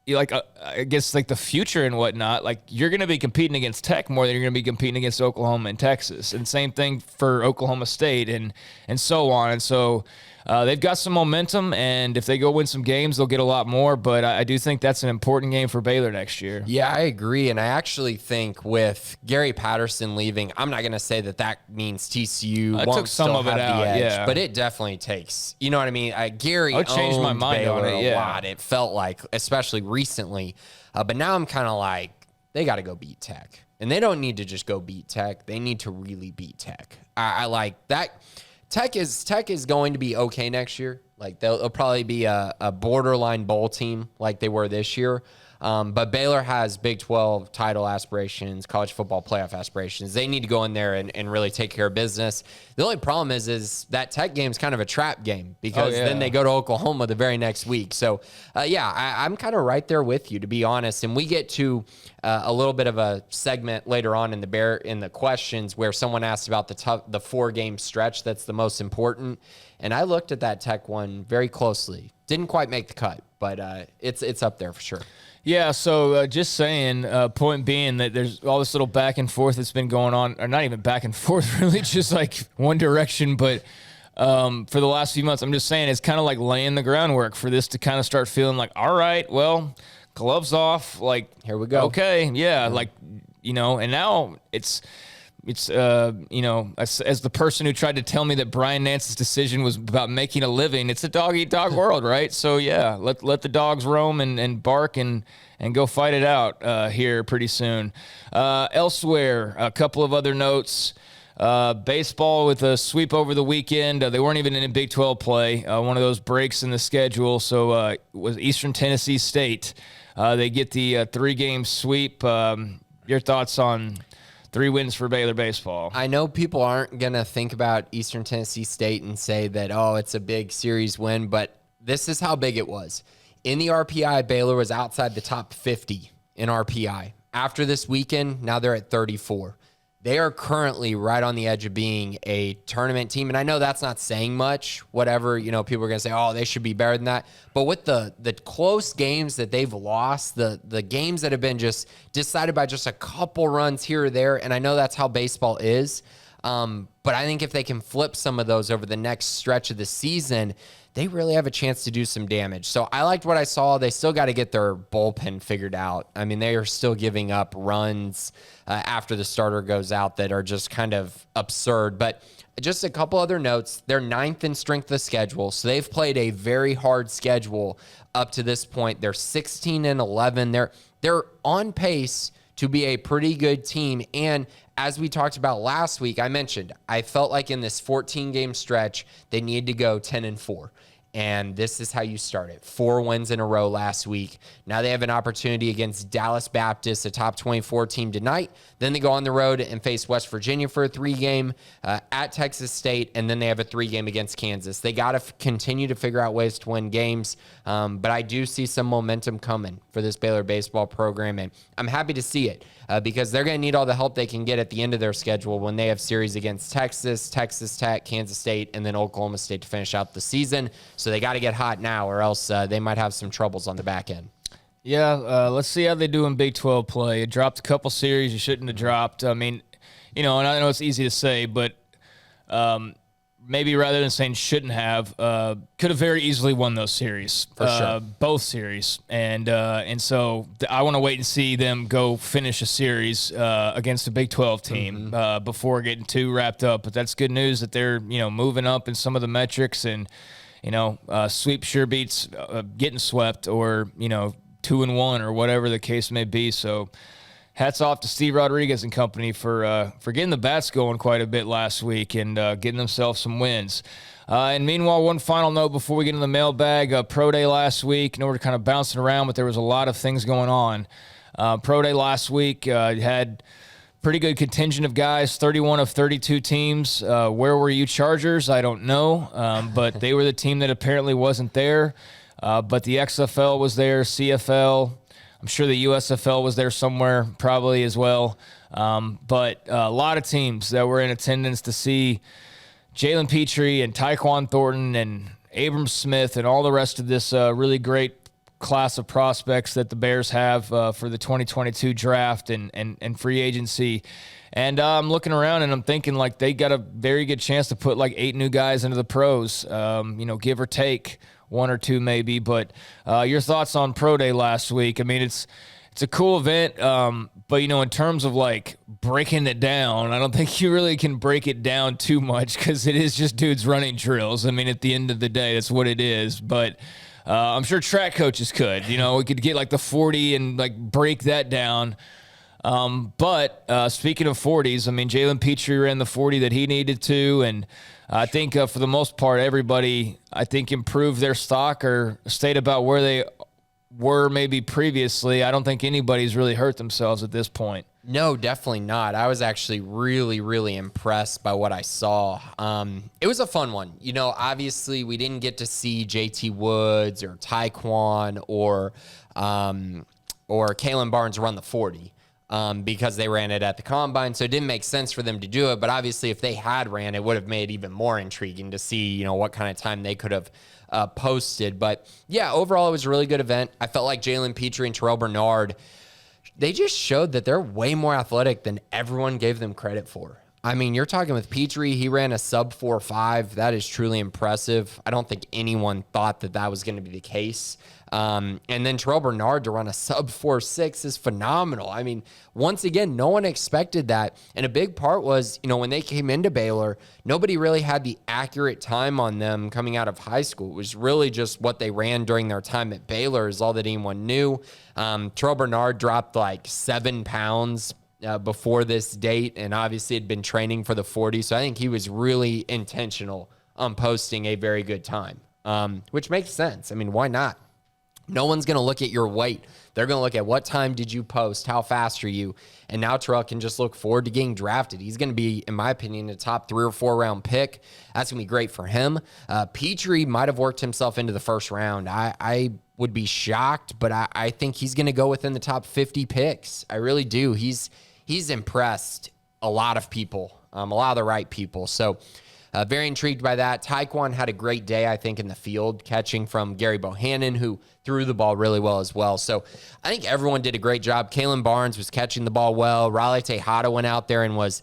I guess like the future and whatnot, like you're going to be competing against Tech more than you're going to be competing against Oklahoma and Texas, and same thing for Oklahoma State and so on. And so they've got some momentum, and if they go win some games, they'll get a lot more. But I do think that's an important game for Baylor next year. Yeah, I agree. And I actually think with Gary Patterson leaving, I'm not going to say that means TCU won't still have the edge, yeah. But it definitely takes, you know what I mean? Gary changed my mind Baylor on it, a lot. It felt like, especially recently. But now I'm kind of like, they got to go beat Tech. And they don't need to just go beat Tech. They need to really beat Tech. I like that. Tech is going to be okay next year. Like they'll probably be a borderline bowl team like they were this year. But Baylor has Big 12 title aspirations, college football playoff aspirations. They need to go in there and really take care of business. The only problem is that Tech game is kind of a trap game because then they go to Oklahoma the very next week. So, I'm kind of right there with you, to be honest. And we get to a little bit of a segment later on in the questions where someone asked about the 4-game stretch that's the most important. And I looked at that Tech one very closely. Didn't quite make the cut, but it's up there for sure. Yeah, so just saying, point being that there's all this little back and forth that's been going on, or not even back and forth, really, just like one direction. But for the last few months, I'm just saying it's kind of like laying the groundwork for this to kind of start feeling like, all right, well, gloves off, like, here we go. Okay, yeah, like, and now it's as the person who tried to tell me that Brian Nance's decision was about making a living, it's a dog-eat-dog world, right? So, yeah, let the dogs roam and bark and go fight it out here pretty soon. Elsewhere, a couple of other notes. Baseball with a sweep over the weekend. They weren't even in Big 12 play, one of those breaks in the schedule. So it was Eastern Tennessee State. They get the 3-game sweep. Your thoughts on 3 wins for Baylor baseball? I know people aren't going to think about Eastern Tennessee State and say that, it's a big series win, but this is how big it was. In the RPI, Baylor was outside the top 50 in RPI. After this weekend, now they're at 34. They are currently right on the edge of being a tournament team. And I know that's not saying much, whatever, people are going to say, they should be better than that. But with the close games that they've lost, the games that have been just decided by just a couple runs here or there, and I know that's how baseball is, but I think if they can flip some of those over the next stretch of the season, they really have a chance to do some damage. So I liked what I saw. They still got to get their bullpen figured out. I mean, they are still giving up runs after the starter goes out that are just kind of absurd. But just a couple other notes. They're 9th in strength of schedule, so they've played a very hard schedule up to this point. They're 16-11. They're on pace to be a pretty good team. And as we talked about last week, I mentioned I felt like in this 14-game stretch, they needed to go 10-4. And this is how you start it. 4 wins in a row last week. Now they have an opportunity against Dallas Baptist, a top 24 team tonight. Then they go on the road and face West Virginia for a 3-game, at Texas State, and then they have a 3-game against Kansas. They got to continue to figure out ways to win games, but I do see some momentum coming for this Baylor baseball program, and I'm happy to see it because they're going to need all the help they can get at the end of their schedule when they have series against Texas, Texas Tech, Kansas State, and then Oklahoma State to finish out the season. So they got to get hot now, or else they might have some troubles on the back end. Yeah, let's see how they do in Big 12 play. It dropped a couple series you shouldn't have dropped. I mean, and I know it's easy to say, but maybe rather than saying shouldn't have, could have very easily won those series. For sure. Both series. And so I want to wait and see them go finish a series against a Big 12 team before getting too wrapped up. But that's good news that they're, moving up in some of the metrics, and, sweep sure beats getting swept, or, 2-1 or whatever the case may be. So hats off to Steve Rodriguez and company for getting the bats going quite a bit last week and getting themselves some wins. And meanwhile, one final note before we get into the mailbag, Pro Day last week. We're kind of bouncing around, but there was a lot of things going on. Pro Day last week had pretty good contingent of guys, 31 of 32 teams. Where were you, Chargers? I don't know, but they were the team that apparently wasn't there. But the XFL was there, CFL. I'm sure the USFL was there somewhere probably as well. But a lot of teams that were in attendance to see Jalen Petrie and Tyquan Thornton and Abram Smith and all the rest of this really great class of prospects that the Bears have for the 2022 draft and free agency. And I'm looking around and I'm thinking like they got a very good chance to put like 8 new guys into the pros, give or take 1 or 2 maybe. But your thoughts on Pro Day last week? I mean, it's a cool event, but, in terms of like breaking it down, I don't think you really can break it down too much because it is just dudes running drills. I mean, at the end of the day, that's what it is. But I'm sure track coaches could, we could get like the 40 and like break that down. But speaking of 40s, I mean, Jalen Petrie ran the 40 that he needed to, and I think for the most part, everybody, I think, improved their stock or stayed about where they were maybe previously. I don't think anybody's really hurt themselves at this point. No, definitely not. I was actually really, really impressed by what I saw. It was a fun one. Obviously we didn't get to see JT Woods or Tyquan or Kalen Barnes run the 40. Because they ran it at the combine, so it didn't make sense for them to do it. But obviously, if they had ran, it would have made it even more intriguing to see, what kind of time they could have posted. But yeah, overall, it was a really good event. I felt like Jalen Petrie and Terrell Bernard, they just showed that they're way more athletic than everyone gave them credit for. I mean, you're talking with Petrie, he ran a sub 4.5. That is truly impressive. I don't think anyone thought that was going to be the case. And then Terrell Bernard to run a sub 4.6 is phenomenal. I mean, once again, no one expected that. And a big part was, when they came into Baylor, nobody really had the accurate time on them coming out of high school. It was really just what they ran during their time at Baylor is all that anyone knew. Terrell Bernard dropped like 7 pounds before this date, and obviously had been training for the 40. So I think he was really intentional on posting a very good time, which makes sense. I mean, why not? No one's going to look at your weight. They're going to look at what time did you post, how fast are you, and now Terrell can just look forward to getting drafted. He's going to be, in my opinion, a top 3 or 4 round pick. That's going to be great for him. Petrie might have worked himself into the first round. I would be shocked, but I think he's going to go within the top 50 picks. I really do. He's impressed a lot of people, a lot of the right people. So very intrigued by that. Tyquan had a great day, I think, in the field, catching from Gary Bohannon, who threw the ball really well as well. So I think everyone did a great job. Kalen Barnes was catching the ball well. Riley Tejada went out there and was,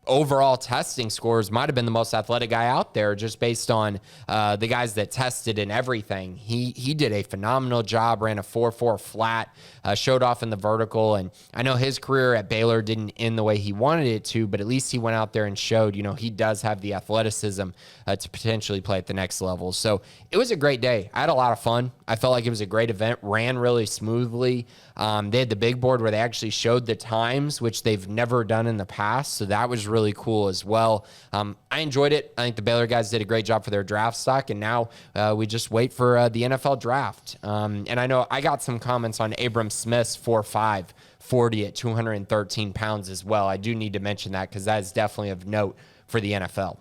overall testing scores might have been the most athletic guy out there just based on the guys that tested and everything. He did a phenomenal job, ran a 4.4 flat, showed off in the vertical. And I know his career at Baylor didn't end the way he wanted it to, but at least he went out there and showed, he does have the athleticism to potentially play at the next level. So it was a great day. I had a lot of fun. I felt like it was a great event, ran really smoothly. They had the big board where they actually showed the times, which they've never done in the past. So that was really really cool as well. I enjoyed it. I think the Baylor guys did a great job for their draft stock, and now we just wait for the NFL draft. And I know I got some comments on Abram Smith's 4.5 40 at 213 pounds as well. I do need to mention that because that is definitely of note for the NFL.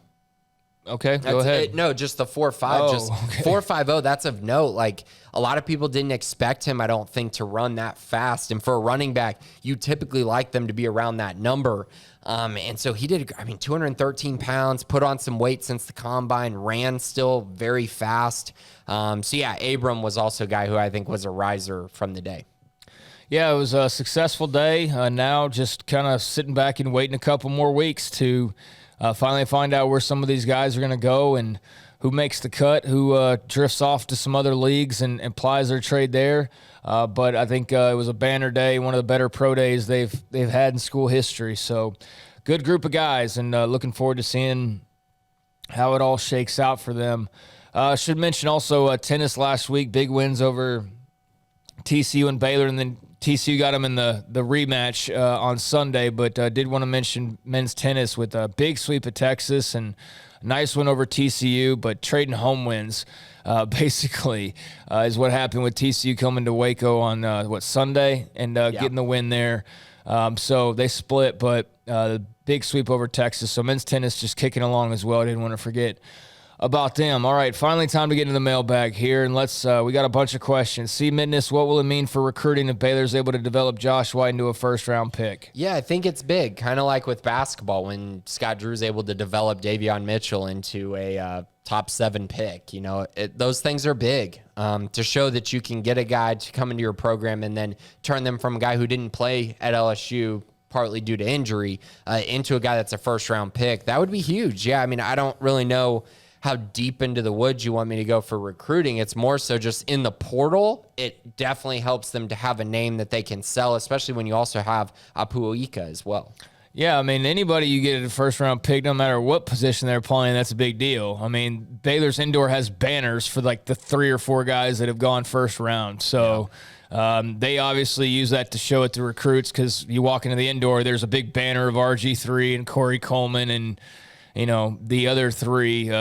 Okay, go ahead. No, just the 4.5, just okay. 4.50. That's of note. Like, a lot of people didn't expect him, I don't think, to run that fast. And for a running back, you typically like them to be around that number. And so he did, 213 pounds, put on some weight since the combine, ran still very fast. So yeah, Abram was also a guy who I think was a riser from the day. Yeah, it was a successful day. Now just kind of sitting back and waiting a couple more weeks to finally find out where some of these guys are going to go and who makes the cut, who drifts off to some other leagues and applies their trade there. But I think it was a banner day, one of the better pro days they've had in school history. So good group of guys, and looking forward to seeing how it all shakes out for them. Should mention also tennis last week, big wins over TCU and Baylor, and then TCU got them in the rematch on Sunday, but did want to mention men's tennis with a big sweep of Texas and a nice win over TCU, but trading home wins basically is what happened with TCU coming to Waco on, Sunday and getting the win there. So they split, but big sweep over Texas. So men's tennis just kicking along as well. I didn't want to forget about them. All right, finally time to get into the mailbag here, and let's we got a bunch of questions. C. Midness, what will it mean for recruiting if Baylor's able to develop Josh White into a first-round pick? Yeah, I think it's big, kind of like with basketball when Scott Drew's able to develop Davion Mitchell into a top 7 pick. You know, those things are big to show that you can get a guy to come into your program and then turn them from a guy who didn't play at LSU partly due to injury into a guy that's a first-round pick. That would be huge. Yeah, I mean, I don't really know how deep into the woods you want me to go for recruiting. It's more so just in the portal. It definitely helps them to have a name that they can sell, especially when you also have Apu-Ika as well. Yeah, I mean, anybody you get at a first-round pick, no matter what position they're playing, that's a big deal. I mean, Baylor's Indoor has banners for like the 3 or 4 guys that have gone first round. So they obviously use that to show it to recruits because you walk into the Indoor, there's a big banner of RG3 and Corey Coleman and you know, the other 3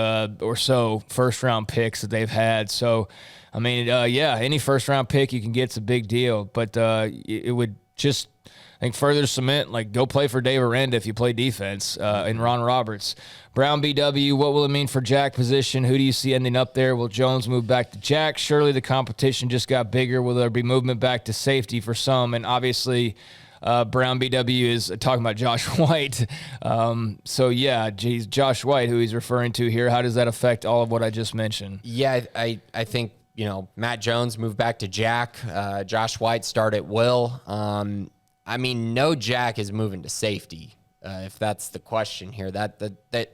or so first-round picks that they've had. So, I mean, yeah, any first-round pick you can get is a big deal. But it would just, I think, further cement, like, go play for Dave Aranda if you play defense and Ron Roberts. Brown BW, what will it mean for Jack position? Who do you see ending up there? Will Jones move back to Jack? Surely the competition just got bigger. Will there be movement back to safety for some? And obviously – Brown BW is talking about Josh White. So, yeah, geez, Josh White, who he's referring to here, how does that affect all of what I just mentioned? Yeah, I think, you know, Matt Jones moved back to Jack. Josh White start at will. I mean, no Jack is moving to safety, if that's the question here. That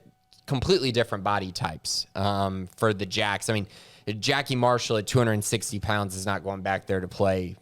completely different body types for the Jacks. I mean, Jackie Marshall at 260 pounds is not going back there to play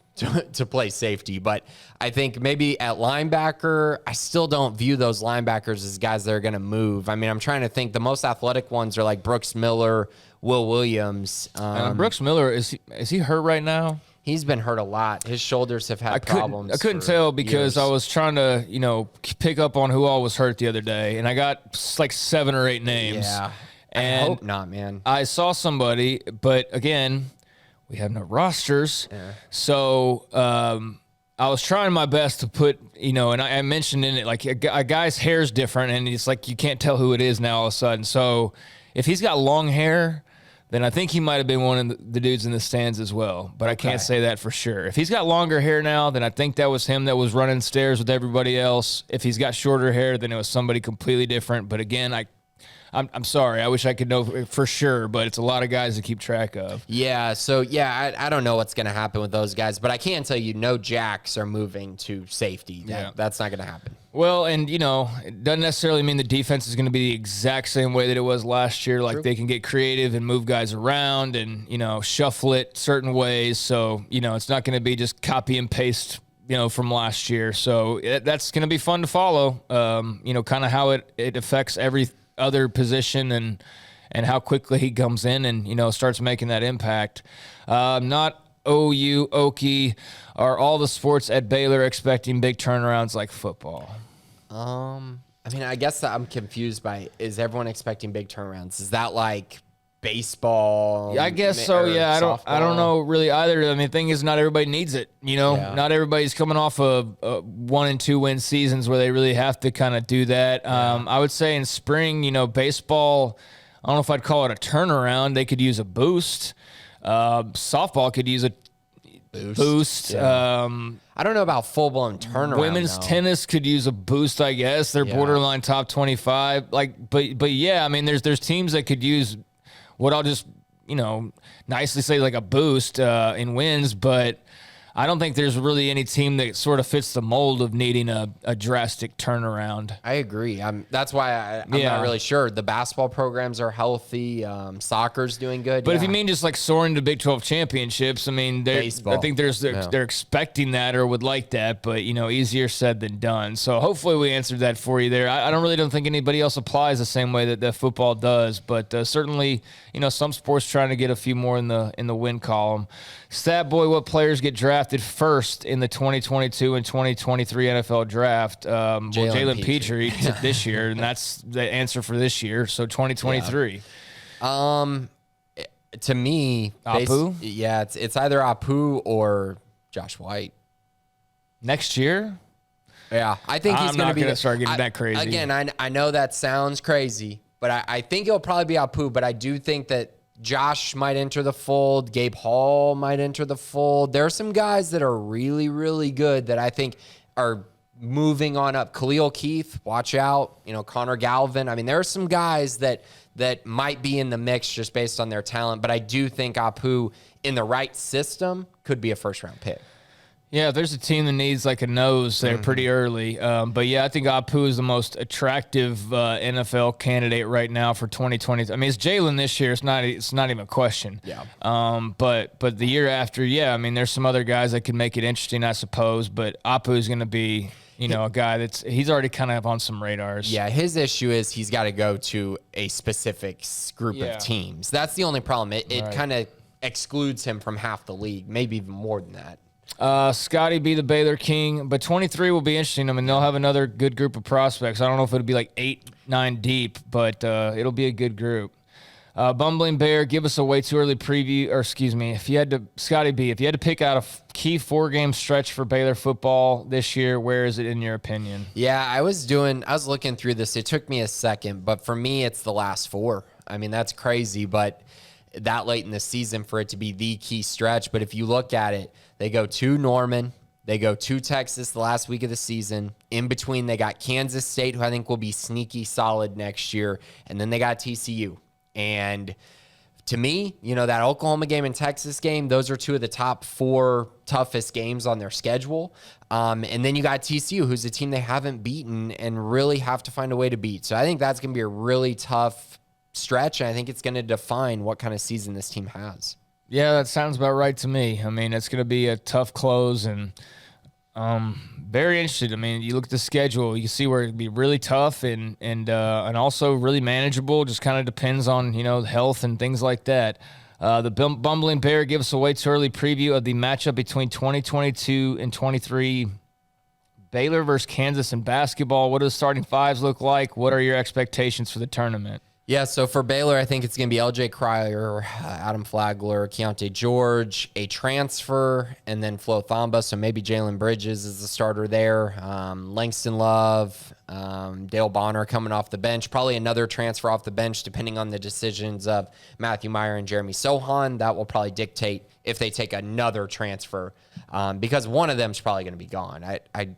safety. But I think maybe at linebacker, I still don't view those linebackers as guys that are going to move. I mean, I'm trying to think. The most athletic ones are like Brooks Miller, Will Williams. Brooks Miller, is he hurt right now? He's been hurt a lot. His shoulders have had problems. I couldn't tell because years. I was trying to, you know, pick up on who all was hurt the other day, and I got like 7 or 8 names. Yeah, and I hope not, man. I saw somebody, but again, we have no rosters. Yeah. So I was trying my best to put, you know, and I mentioned in it, like a guy's hair's different, and it's like you can't tell who it is now all of a sudden. So if he's got long hair, then I think he might have been one of the dudes in the stands as well. But I can't say that for sure. If he's got longer hair now, then I think that was him that was running stairs with everybody else. If he's got shorter hair, then it was somebody completely different. But again, I'm sorry. I wish I could know for sure, but it's a lot of guys to keep track of. Yeah, so, yeah, I don't know what's going to happen with those guys, but I can tell you no Jacks are moving to safety. That's not going to happen. Well, and, you know, it doesn't necessarily mean the defense is going to be the exact same way that it was last year. Like, they can get creative and move guys around and, you know, shuffle it certain ways. So, you know, it's not going to be just copy and paste, you know, from last year. So that's going to be fun to follow, you know, kind of how it affects every other position and how quickly he comes in and, you know, starts making that impact. Not OU, Okie, are all the sports at Baylor expecting big turnarounds like football? I I mean, I guess I'm confused by, is everyone expecting big turnarounds? Is that like baseball? Yeah, I guess so. Yeah, I don't softball? know really either. I mean, the thing is, not everybody needs it. Yeah. Not everybody's coming off of 1 and 2 win seasons where they really have to kind of do that. I would say in spring, baseball, I don't know if I'd call it a turnaround. They could use a boost. Softball could use a boost. Yeah. I don't know about full-blown turnaround. Women's though. tennis could use a boost, I guess. They're borderline top 25. But yeah, I mean, there's teams that could use what I'll just, nicely say like a boost in wins, but I don't think there's really any team that sort of fits the mold of needing a drastic turnaround. I agree. That's why I'm not really sure. The basketball programs are healthy. Soccer's doing good. But if you mean just like soaring to Big 12 championships, I mean, I think they're expecting that or would like that, but easier said than done. So hopefully we answered that for you there. I don't think anybody else applies the same way that football does, but certainly some sports trying to get a few more in the win column. Stat boy, what players get drafted first in the 2022 and 2023 NFL draft? Jalen Petrie took this year, and that's the answer for this year. So 2023. To me, Apu? It's either Apu or Josh White. Next year? Yeah, I think he's going to be. I'm not going to start getting that crazy. Again, I know that sounds crazy, but I think it'll probably be Apu. But I do think that Josh might enter the fold. Gabe Hall might enter the fold. There are some guys that are really, really good that I think are moving on up. Khalil Keith, watch out. Connor Galvin. I mean, there are some guys that might be in the mix just based on their talent. But I do think Apu, in the right system, could be a first-round pick. Yeah, if there's a team that needs like a nose, they're pretty early. But yeah, I think Apu is the most attractive NFL candidate right now for 2020. I mean, it's Jalen this year. It's not even a question. Yeah. But the year after, yeah, I mean, there's some other guys that could make it interesting, I suppose. But Apu is going to be, a guy he's already kind of on some radars. Yeah, his issue is he's got to go to a specific group of teams. That's the only problem. It kind of excludes him from half the league, maybe even more than that. Scotty B, the Baylor King, but 23 will be interesting. I mean, they'll have another good group of prospects. I don't know if it'll be like 8, 9 deep, but it'll be a good group. Bumbling Bear, give us a way too early preview, or excuse me, Scotty B, if you had to pick out a key 4-game stretch for Baylor football this year, where is it in your opinion? Yeah, I was looking through this. It took me a second, but for me, it's the last 4. I mean, that's crazy, but that late in the season for it to be the key stretch. But if you look at it, they go to Norman, they go to Texas the last week of the season. In between, they got Kansas State, who I think will be sneaky solid next year, and then they got TCU. And to me, that Oklahoma game and Texas game, those are 2 of the top 4 toughest games on their schedule. And then you got TCU, who's a team they haven't beaten and really have to find a way to beat. So I think that's going to be a really tough stretch, and I think it's going to define what kind of season this team has. Yeah, that sounds about right to me. I mean, it's going to be a tough close and very interested. I mean, you look at the schedule, you see where it'd be really tough and also really manageable. Just kind of depends on, health and things like that. The Bumbling Bear gives us a way too early preview of the matchup between 2022 and 23 Baylor versus Kansas in basketball. What do the starting 5s look like? What are your expectations for the tournament? Yeah, so for Baylor, I think it's going to be L.J. Cryer, Adam Flagler, Keontae George, a transfer, and then Flo Thamba. So maybe Jalen Bridges is the starter there. Langston Love, Dale Bonner coming off the bench. Probably another transfer off the bench, depending on the decisions of Matthew Meyer and Jeremy Sohan. That will probably dictate if they take another transfer, because one of them is probably going to be gone. I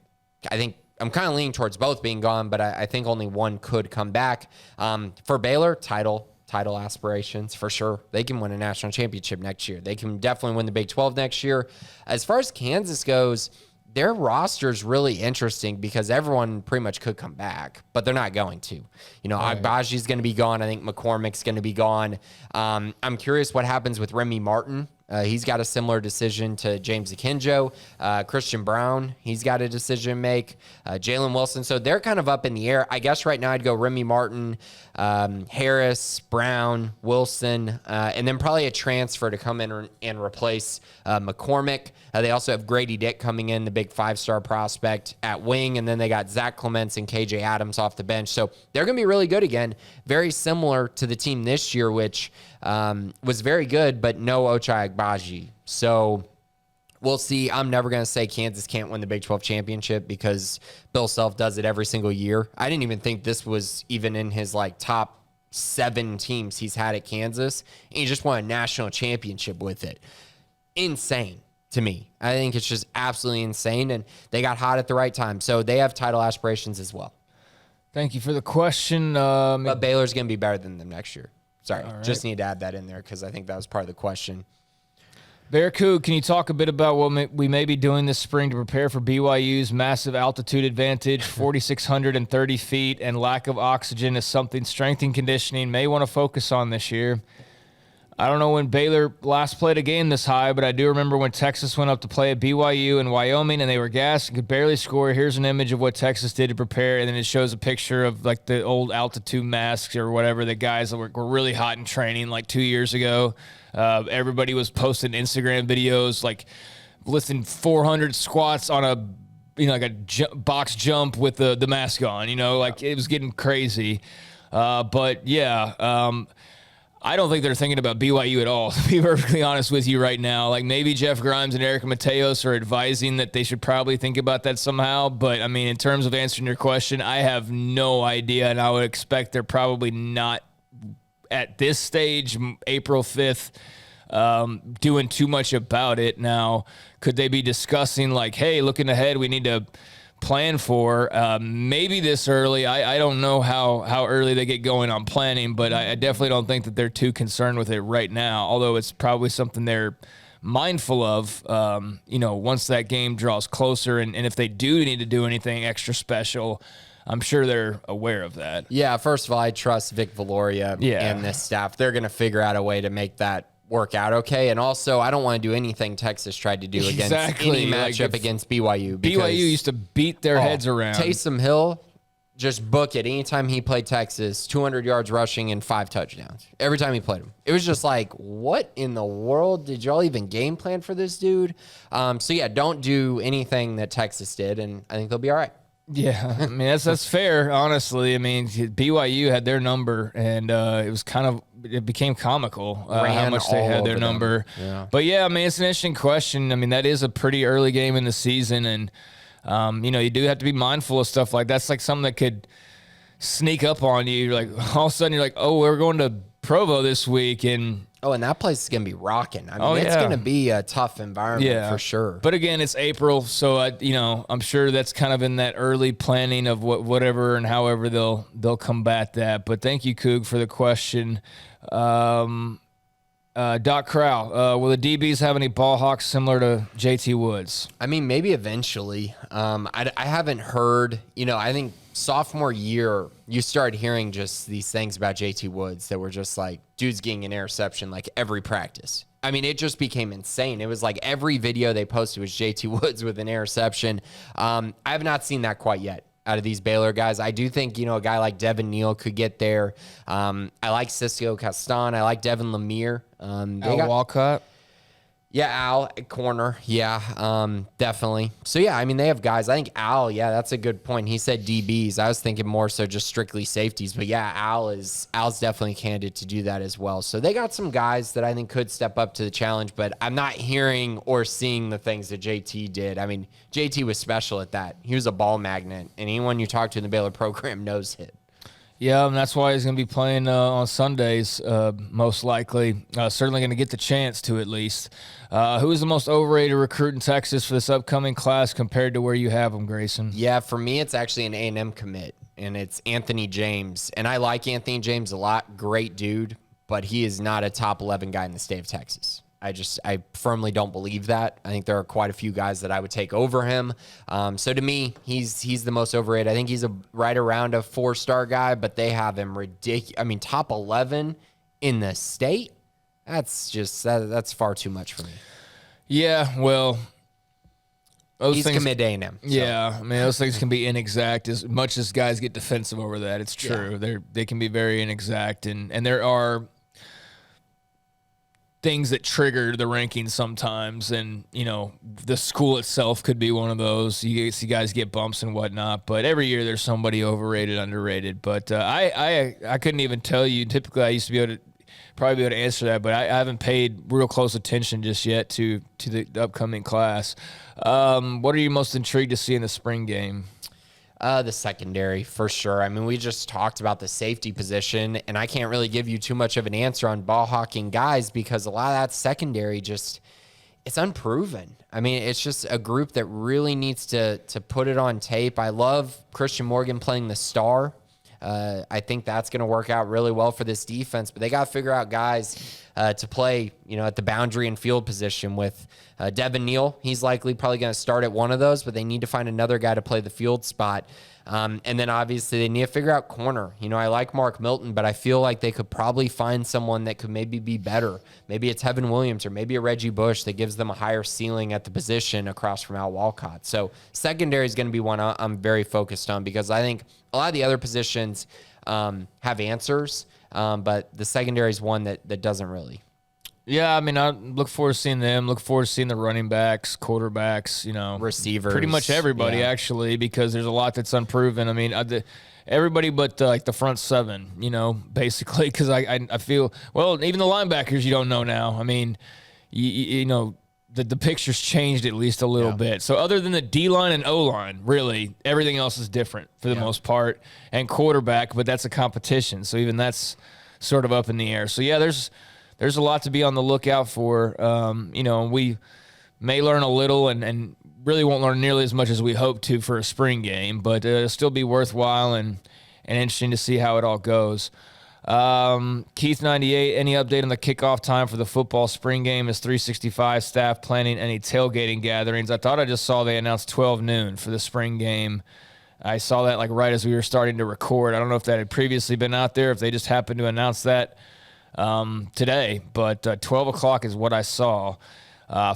think I'm kind of leaning towards both being gone, but I think only one could come back. For Baylor, title aspirations for sure. They can win a national championship next year. They can definitely win the Big 12 next year. As far as Kansas goes, their roster is really interesting because everyone pretty much could come back, but they're not going to. Agbaji's going to be gone. I think McCormick's going to be gone. I'm curious what happens with Remy Martin. He's got a similar decision to James Akinjo. Christian Brown, he's got a decision to make. Jalen Wilson. So they're kind of up in the air. I guess right now I'd go Remy Martin, Harris, Brown, Wilson, and then probably a transfer to come in and replace McCormick. They also have Grady Dick coming in, the big 5-star prospect at wing, and then they got Zach Clements and KJ Adams off the bench. So they're going to be really good again, very similar to the team this year, which was very good, but no Ochai Agbaji. So we'll see. I'm never going to say Kansas can't win the Big 12 championship because Bill Self does it every single year. I didn't even think this was even in his top 7 teams he's had at Kansas, and he just won a national championship with it. Insane to me. I think it's just absolutely insane, and they got hot at the right time. So they have title aspirations as well. Thank you for the question. But Baylor's going to be better than them next year. Sorry, right. Just need to add that in there because I think that was part of the question. Bear Coog, can you talk a bit about what we may be doing this spring to prepare for BYU's massive altitude advantage, 4,630 feet, and lack of oxygen is something strength and conditioning may want to focus on this year? I don't know when Baylor last played a game this high, but I do remember when Texas went up to play at BYU in Wyoming, and they were gassed and could barely score. Here's an image of what Texas did to prepare, and then it shows a picture of the old altitude masks or whatever, the guys that were really hot in training 2 years ago. Everybody was posting Instagram videos, lifting 400 squats on a box jump with the mask on. It was getting crazy. But yeah. I don't think they're thinking about BYU at all, to be perfectly honest with you right now. Maybe Jeff Grimes and Eric Mateos are advising that they should probably think about that somehow. But, in terms of answering your question, I have no idea, and I would expect they're probably not at this stage, April 5th, doing too much about it. Now, could they be discussing, hey, looking ahead, we need to plan for maybe this early. I don't know how early they get going on planning, but I definitely don't think that they're too concerned with it right now, although it's probably something they're mindful of, once that game draws closer. And if they do need to do anything extra special, I'm sure they're aware of that. Yeah, first of all, I trust Vic Valoria and this staff. They're going to figure out a way to make that work out okay. And also, I don't want to do anything Texas tried to do against any matchup against BYU. BYU used to beat their heads around. Taysom Hill, just book it. Anytime he played Texas, 200 yards rushing and 5 touchdowns. Every time he played him. It was just what in the world? Did y'all even game plan for this dude? So yeah, don't do anything that Texas did, and I think they'll be all right. Yeah, that's fair, honestly. BYU had their number, and it became comical how much they had their number. Yeah. But yeah, it's an interesting question. That is a pretty early game in the season, and you do have to be mindful of stuff like that's something that could sneak up on you. You're all of a sudden you're oh, we're going to Provo this week, and that place is going to be rocking. It's going to be a tough environment for sure. But again, it's April, so I'm sure that's kind of in that early planning of whatever and however they'll combat that. But thank you, Coog, for the question. Doc Crow, will the DBs have any ball hawks similar to JT Woods? Maybe eventually. I haven't heard. I think sophomore year, you started hearing just these things about JT Woods that were just dude's getting an interception every practice. It just became insane. It was every video they posted was JT Woods with an interception. I have not seen that quite yet out of these Baylor guys. I do think, a guy like Devin Neal could get there. I like Cisco Castan. I like Devin Lemire. Al Walcott. Yeah, Al at corner. Yeah, definitely. So, yeah, they have guys. I think Al, that's a good point. He said DBs. I was thinking more so just strictly safeties. But, yeah, Al's definitely candid to do that as well. So, they got some guys that I think could step up to the challenge. But I'm not hearing or seeing the things that JT did. JT was special at that. He was a ball magnet. And anyone you talk to in the Baylor program knows it. Yeah, and that's why he's going to be playing on Sundays, most likely. Certainly going to get the chance to, at least. Who is the most overrated recruit in Texas for this upcoming class compared to where you have him, Grayson? Yeah, for me, it's actually an A&M commit, and it's Anthony James. And I like Anthony James a lot. Great dude, but he is not a top 11 guy in the state of Texas. I firmly don't believe that. I think there are quite a few guys that I would take over him. So to me, he's the most overrated. I think he's right around a 4-star guy, but they have him ridiculous. Top 11 in the state. That's far too much for me. Yeah, well, He's committed to A&M. So. Yeah, I mean, those things can be inexact as much as guys get defensive over that. It's true. Yeah. They can be very inexact, and there are things that trigger the rankings sometimes, and, the school itself could be one of those. You see guys get bumps and whatnot, but every year there's somebody overrated, underrated. But I couldn't even tell you. Typically, I used to probably be able to answer that, but I haven't paid real close attention just yet to the upcoming class. What are you most intrigued to see in the spring game? The secondary, for sure. I mean, we just talked about the safety position, and I can't really give you too much of an answer on ball hawking guys because a lot of that secondary it's unproven. I mean, it's just a group that really needs to put it on tape. I love Christian Morgan playing the star. I think that's going to work out really well for this defense, but they got to figure out guys to play, at the boundary and field position with Devin Neal. He's likely probably going to start at one of those, but they need to find another guy to play the field spot. And then obviously they need to figure out corner. I like Mark Milton, but I feel like they could probably find someone that could maybe be better. Maybe it's Tevin Williams or maybe a Reggie Bush that gives them a higher ceiling at the position across from Al Walcott. So secondary is going to be one I'm very focused on because I think a lot of the other positions have answers, but the secondary is one that doesn't really. Yeah, I mean, I look forward to seeing them. Look forward to seeing the running backs, quarterbacks, receivers, pretty much everybody actually, because there's a lot that's unproven. I mean, everybody but like the front seven, basically, because I feel even the linebackers you don't know now. I mean, the picture's changed at least a little bit. So other than the D-line and O-line, really, everything else is different for the most part, and quarterback, but that's a competition. So even that's sort of up in the air. So yeah, there's a lot to be on the lookout for. We may learn a little and really won't learn nearly as much as we hope to for a spring game, but it'll still be worthwhile and interesting to see how it all goes. Keith98, any update on the kickoff time for the football spring game? Is 365 staff planning any tailgating gatherings? I thought I just saw they announced 12 noon for the spring game. I saw that right as we were starting to record. I don't know if that had previously been out there, if they just happened to announce that today, but 12 o'clock is what I saw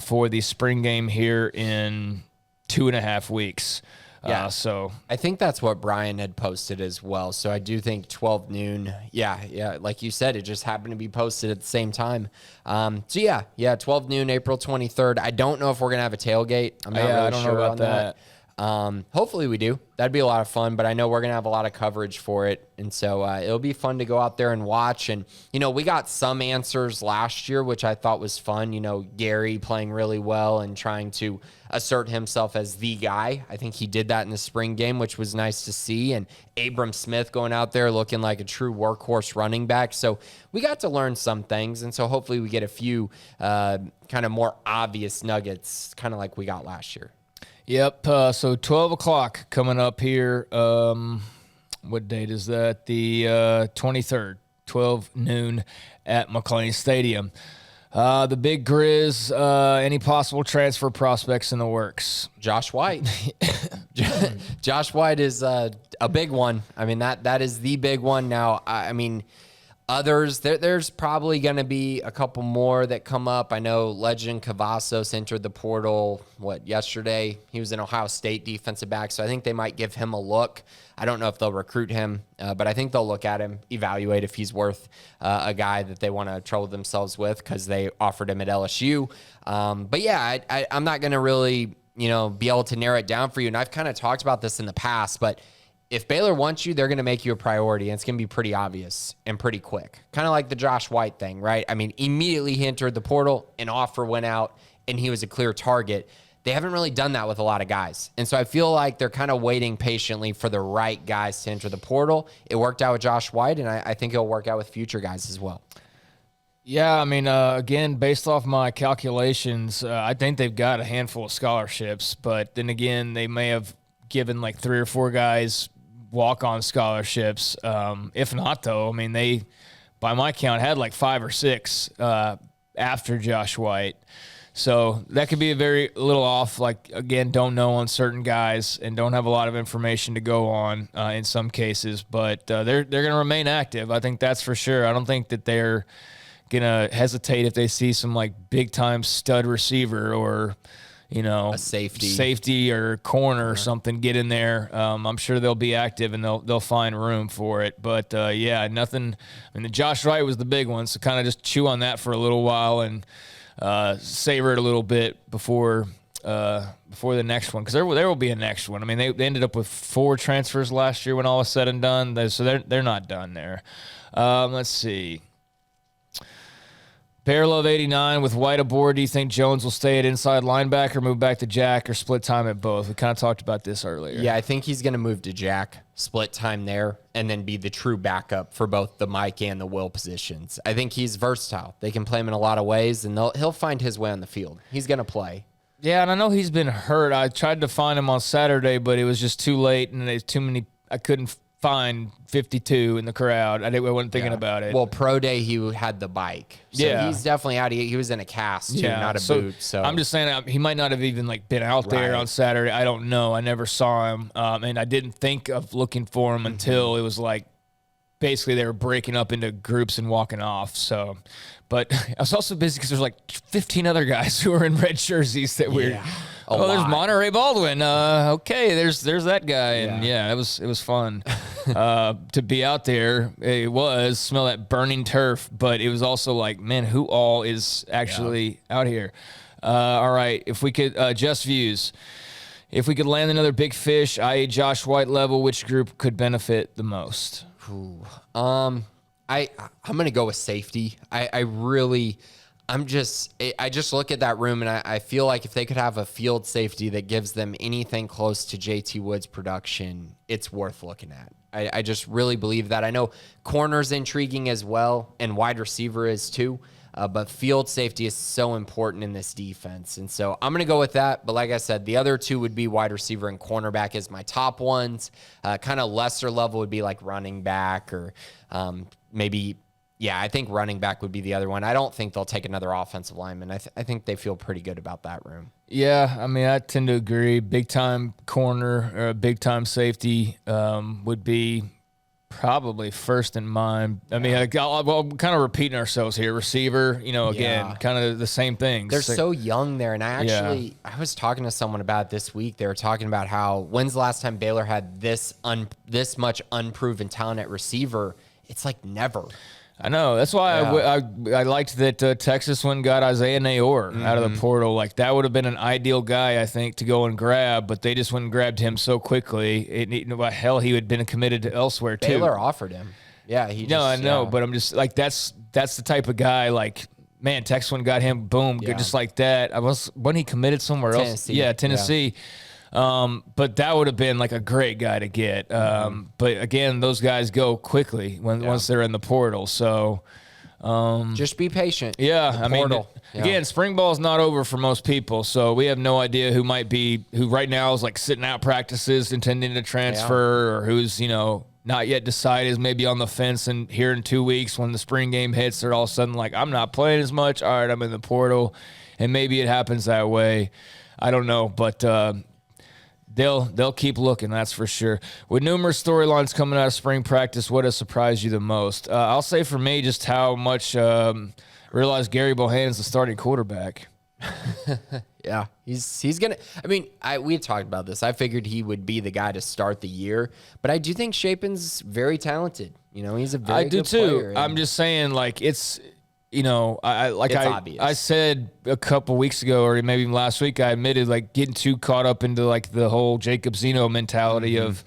for the spring game here in 2.5 weeks. Yeah. So I think that's what Brian had posted as well. So I do think 12 noon. Yeah. Like you said, it just happened to be posted at the same time. 12 noon, April 23rd. I don't know if we're going to have a tailgate. I'm not really I don't sure know about on that. Hopefully we do. That'd be a lot of fun, but I know we're going to have a lot of coverage for it. And so it'll be fun to go out there and watch. And, we got some answers last year, which I thought was fun. Gary playing really well and trying to assert himself as the guy. I think he did that in the spring game, which was nice to see. And Abram Smith going out there looking like a true workhorse running back. So we got to learn some things. And so hopefully we get a few kind of more obvious nuggets, kind of like we got last year. Yep. So 12 o'clock coming up here. What date is that? The 23rd, 12 noon at McLean Stadium. The Big Grizz, any possible transfer prospects in the works? Josh White. Josh White is a big one. I mean, that is the big one. Now, I mean, others, there's probably going to be a couple more that come up. I know Legend Cavazos entered the portal, yesterday? He was an Ohio State defensive back, so I think they might give him a look. I don't know if they'll recruit him, but I think they'll look at him, evaluate if he's worth a guy that they want to trouble themselves with because they offered him at LSU. But yeah, I'm not going to really, be able to narrow it down for you. And I've kind of talked about this in the past, but if Baylor wants you, they're going to make you a priority, and it's going to be pretty obvious and pretty quick. Kind of like the Josh White thing, right? I mean, immediately he entered the portal, an offer went out, and he was a clear target. They haven't really done that with a lot of guys. And so I feel like they're kind of waiting patiently for the right guys to enter the portal. It worked out with Josh White, and I think it'll work out with future guys as well. Yeah, I mean, again, based off my calculations, I think they've got a handful of scholarships. But then again, they may have given 3 or 4 guys walk-on scholarships. If not, though, I mean, they, by my count, had 5 or 6 after Josh White. So that could be a very little off. Again, don't know on certain guys and don't have a lot of information to go on in some cases. But they're going to remain active. I think that's for sure. I don't think that they're gonna hesitate if they see some like big time stud receiver or a safety or corner or something get in there. I'm sure they'll be active and they'll find room for it. But nothing. I mean, the Josh Wright was the big one, so kind of just chew on that for a little while and savor it a little bit before the next one, because there will be a next one. I mean, they ended up with 4 transfers last year when all was said and done, so they're not done there. Let's see. Bear Love 89 with White aboard. Do you think Jones will stay at inside linebacker, move back to Jack, or split time at both? We kind of talked about this earlier. Yeah, I think he's going to move to Jack, split time there, and then be the true backup for both the Mike and the Will positions. I think he's versatile. They can play him in a lot of ways, and he'll find his way on the field. He's going to play. Yeah, and I know he's been hurt. I tried to find him on Saturday, but it was just too late, and there's too many. I couldn't find 52 in the crowd. I wasn't thinking about it. Well, pro day he had the bike, so he's definitely out. He was in a cast too, not a boot. So I'm just saying he might not have even been out there on Saturday. I don't know. I never saw him, and I didn't think of looking for him until it was basically they were breaking up into groups and walking off. So. But I was also busy because there's 15 other guys who are in red jerseys that we're. There's Monterey Baldwin. Okay, there's that guy, and it was fun to be out there. It was smell that burning turf, but it was also man, who all is actually out here? All right, if we could just views. If we could land another big fish, i.e. Josh White level, which group could benefit the most? I'm going to go with safety. I just look at that room and I feel like if they could have a field safety that gives them anything close to JT Woods' production, it's worth looking at. I just really believe that. I know corner's intriguing as well, and wide receiver is too. But field safety is so important in this defense. And so I'm going to go with that. But like I said, the other two would be wide receiver and cornerback as my top ones. Kind of lesser level would be like running back or I think running back would be the other one. I don't think they'll take another offensive lineman. I think they feel pretty good about that room. Yeah, I mean, I tend to agree. Big-time corner or big-time safety would be probably first in mind. I mean, well, kind of repeating ourselves here. Receiver, again, kind of the same thing. They're so young there. And I was talking to someone about it this week. They were talking about how when's the last time Baylor had this much unproven talent at receiver? It's never. I know. That's why I liked that Texas one got Isaiah Nayor out of the portal. That would have been an ideal guy, I think, to go and grab, but they just went and grabbed him so quickly. Hell, he had been committed to elsewhere, too. Baylor offered him. Yeah, I know, but I'm just that's the type of guy, man, Texas one got him, boom, just like that. Wasn't he committed somewhere else? Yeah, Tennessee. Yeah. But that would have been a great guy to get. But again, those guys go quickly once they're in the portal. So just be patient. Yeah, I mean, again, spring ball is not over for most people, so we have no idea who right now is sitting out practices, intending to transfer, or who's not yet decided, is maybe on the fence, and here in 2 weeks when the spring game hits, they're all of a sudden I'm not playing as much. All right, I'm in the portal, and maybe it happens that way. I don't know, but. They'll keep looking, that's for sure. With numerous storylines coming out of spring practice, what has surprised you the most? I'll say for me just how much realized Gary Bohanon's the starting quarterback. Yeah, he's gonna. I mean, we had talked about this. I figured he would be the guy to start the year, but I do think Shapen's very talented. He's a very good player. I do too. I'm just saying, it's. I said a couple weeks ago, or maybe even last week, I admitted getting too caught up into the whole Jacob Zeno mentality of.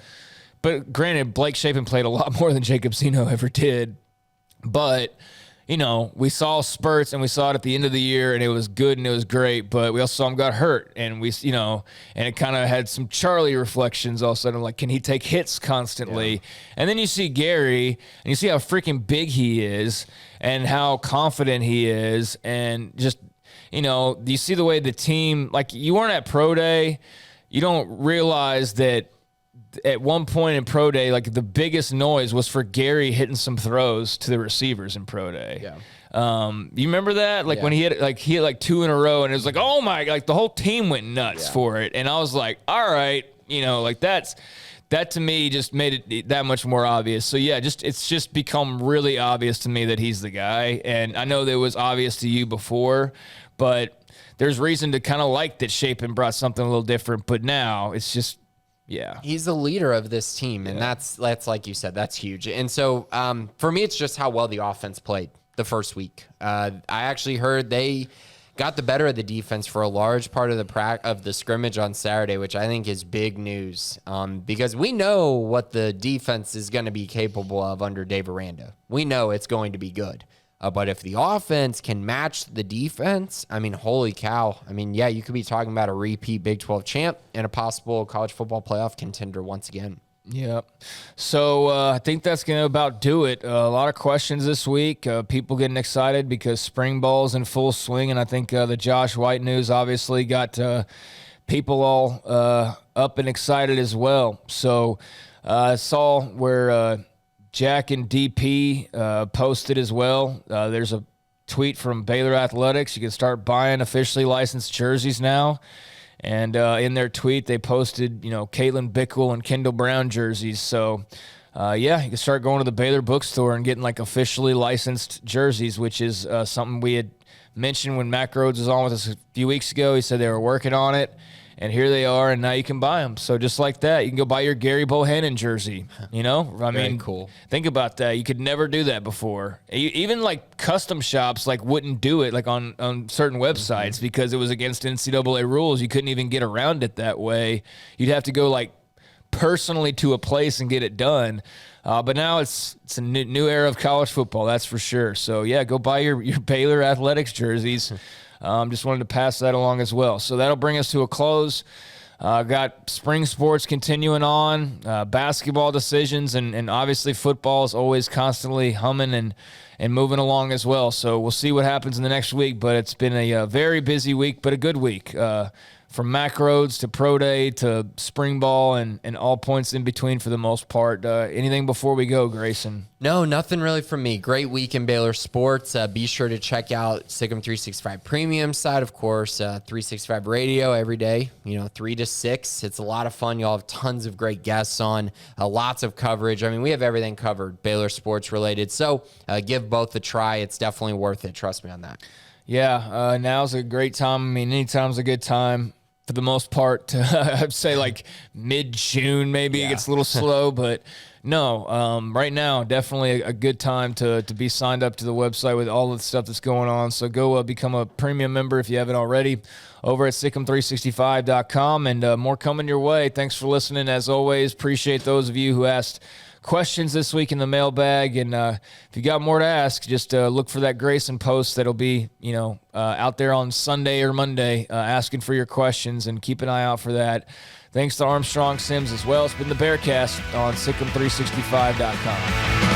But granted, Blake Shapen played a lot more than Jacob Zeno ever did. But we saw spurts, and we saw it at the end of the year, and it was good and it was great. But we also saw him got hurt, and and it kind of had some Charlie reflections. All of a sudden, can he take hits constantly? Yeah. And then you see Gary, and you see how freaking big he is, and how confident he is, and just you see the way the team. You weren't at pro day, you don't realize that. At one point in pro day, the biggest noise was for Gary hitting some throws to the receivers in pro day. Yeah. You remember that? When he hit 2 in a row, and it was oh my, the whole team went nuts for it. And I was all right, like that to me just made it that much more obvious. So yeah, it's just become really obvious to me that he's the guy. And I know that it was obvious to you before, but there's reason to kind of like that Shapen brought something a little different. But now it's just, yeah. He's the leader of this team, and that's like you said, that's huge. And so for me, it's just how well the offense played the first week. I actually heard they got the better of the defense for a large part of the scrimmage on Saturday, which I think is big news because we know what the defense is going to be capable of under Dave Aranda. We know it's going to be good. But if the offense can match the defense, I mean, holy cow. I mean, yeah, you could be talking about a repeat Big 12 champ and a possible college football playoff contender once again. Yeah. So I think that's going to about do it. A lot of questions this week. People getting excited because spring ball's in full swing, and I think the Josh White news obviously got people all up and excited as well. So I saw where Jack and DP posted as well. There's a tweet from Baylor Athletics. You can start buying officially licensed jerseys now. And in their tweet, they posted, Caitlin Bickle and Kendall Brown jerseys. So, you can start going to the Baylor bookstore and getting, officially licensed jerseys, which is something we had mentioned when Mack Rhodes was on with us a few weeks ago. He said they were working on it, and here they are, and now you can buy them. So just like that, you can go buy your Gary Bohannon jersey, I mean, cool. Think about that. You could never do that before. Even, custom shops, wouldn't do it, on certain websites because it was against NCAA rules. You couldn't even get around it that way. You'd have to go, personally to a place and get it done. But now it's a new era of college football, that's for sure. So, yeah, go buy your Baylor Athletics jerseys. Just wanted to pass that along as well. So that'll bring us to a close. Got spring sports continuing on, basketball decisions, and obviously football is always constantly humming and moving along as well. So we'll see what happens in the next week, but it's been a very busy week, but a good week. From Mack Rhodes to Pro Day to spring ball and all points in between for the most part. Anything before we go, Grayson? No, nothing really from me. Great week in Baylor sports. Be sure to check out Sikkim 365 Premium side, of course, 365 Radio every day, 3 to 6. It's a lot of fun. You'll have tons of great guests on, lots of coverage. I mean, we have everything covered, Baylor sports related. So give both a try. It's definitely worth it. Trust me on that. Yeah, now's a great time. I mean, anytime's a good time. For the most part, I'd say mid-June maybe. It gets a little slow, but no, right now definitely a good time to be signed up to the website with all of the stuff that's going on. So go become a premium member if you haven't already over at Sikkim365.com, and more coming your way. Thanks for listening. As always, appreciate those of you who asked questions this week in the mailbag, and if you got more to ask, just look for that Grayson post that'll be out there on Sunday or Monday asking for your questions, and keep an eye out for that. Thanks to Armstrong Sims as well. It's been the Bearcast on Sikkim365.com.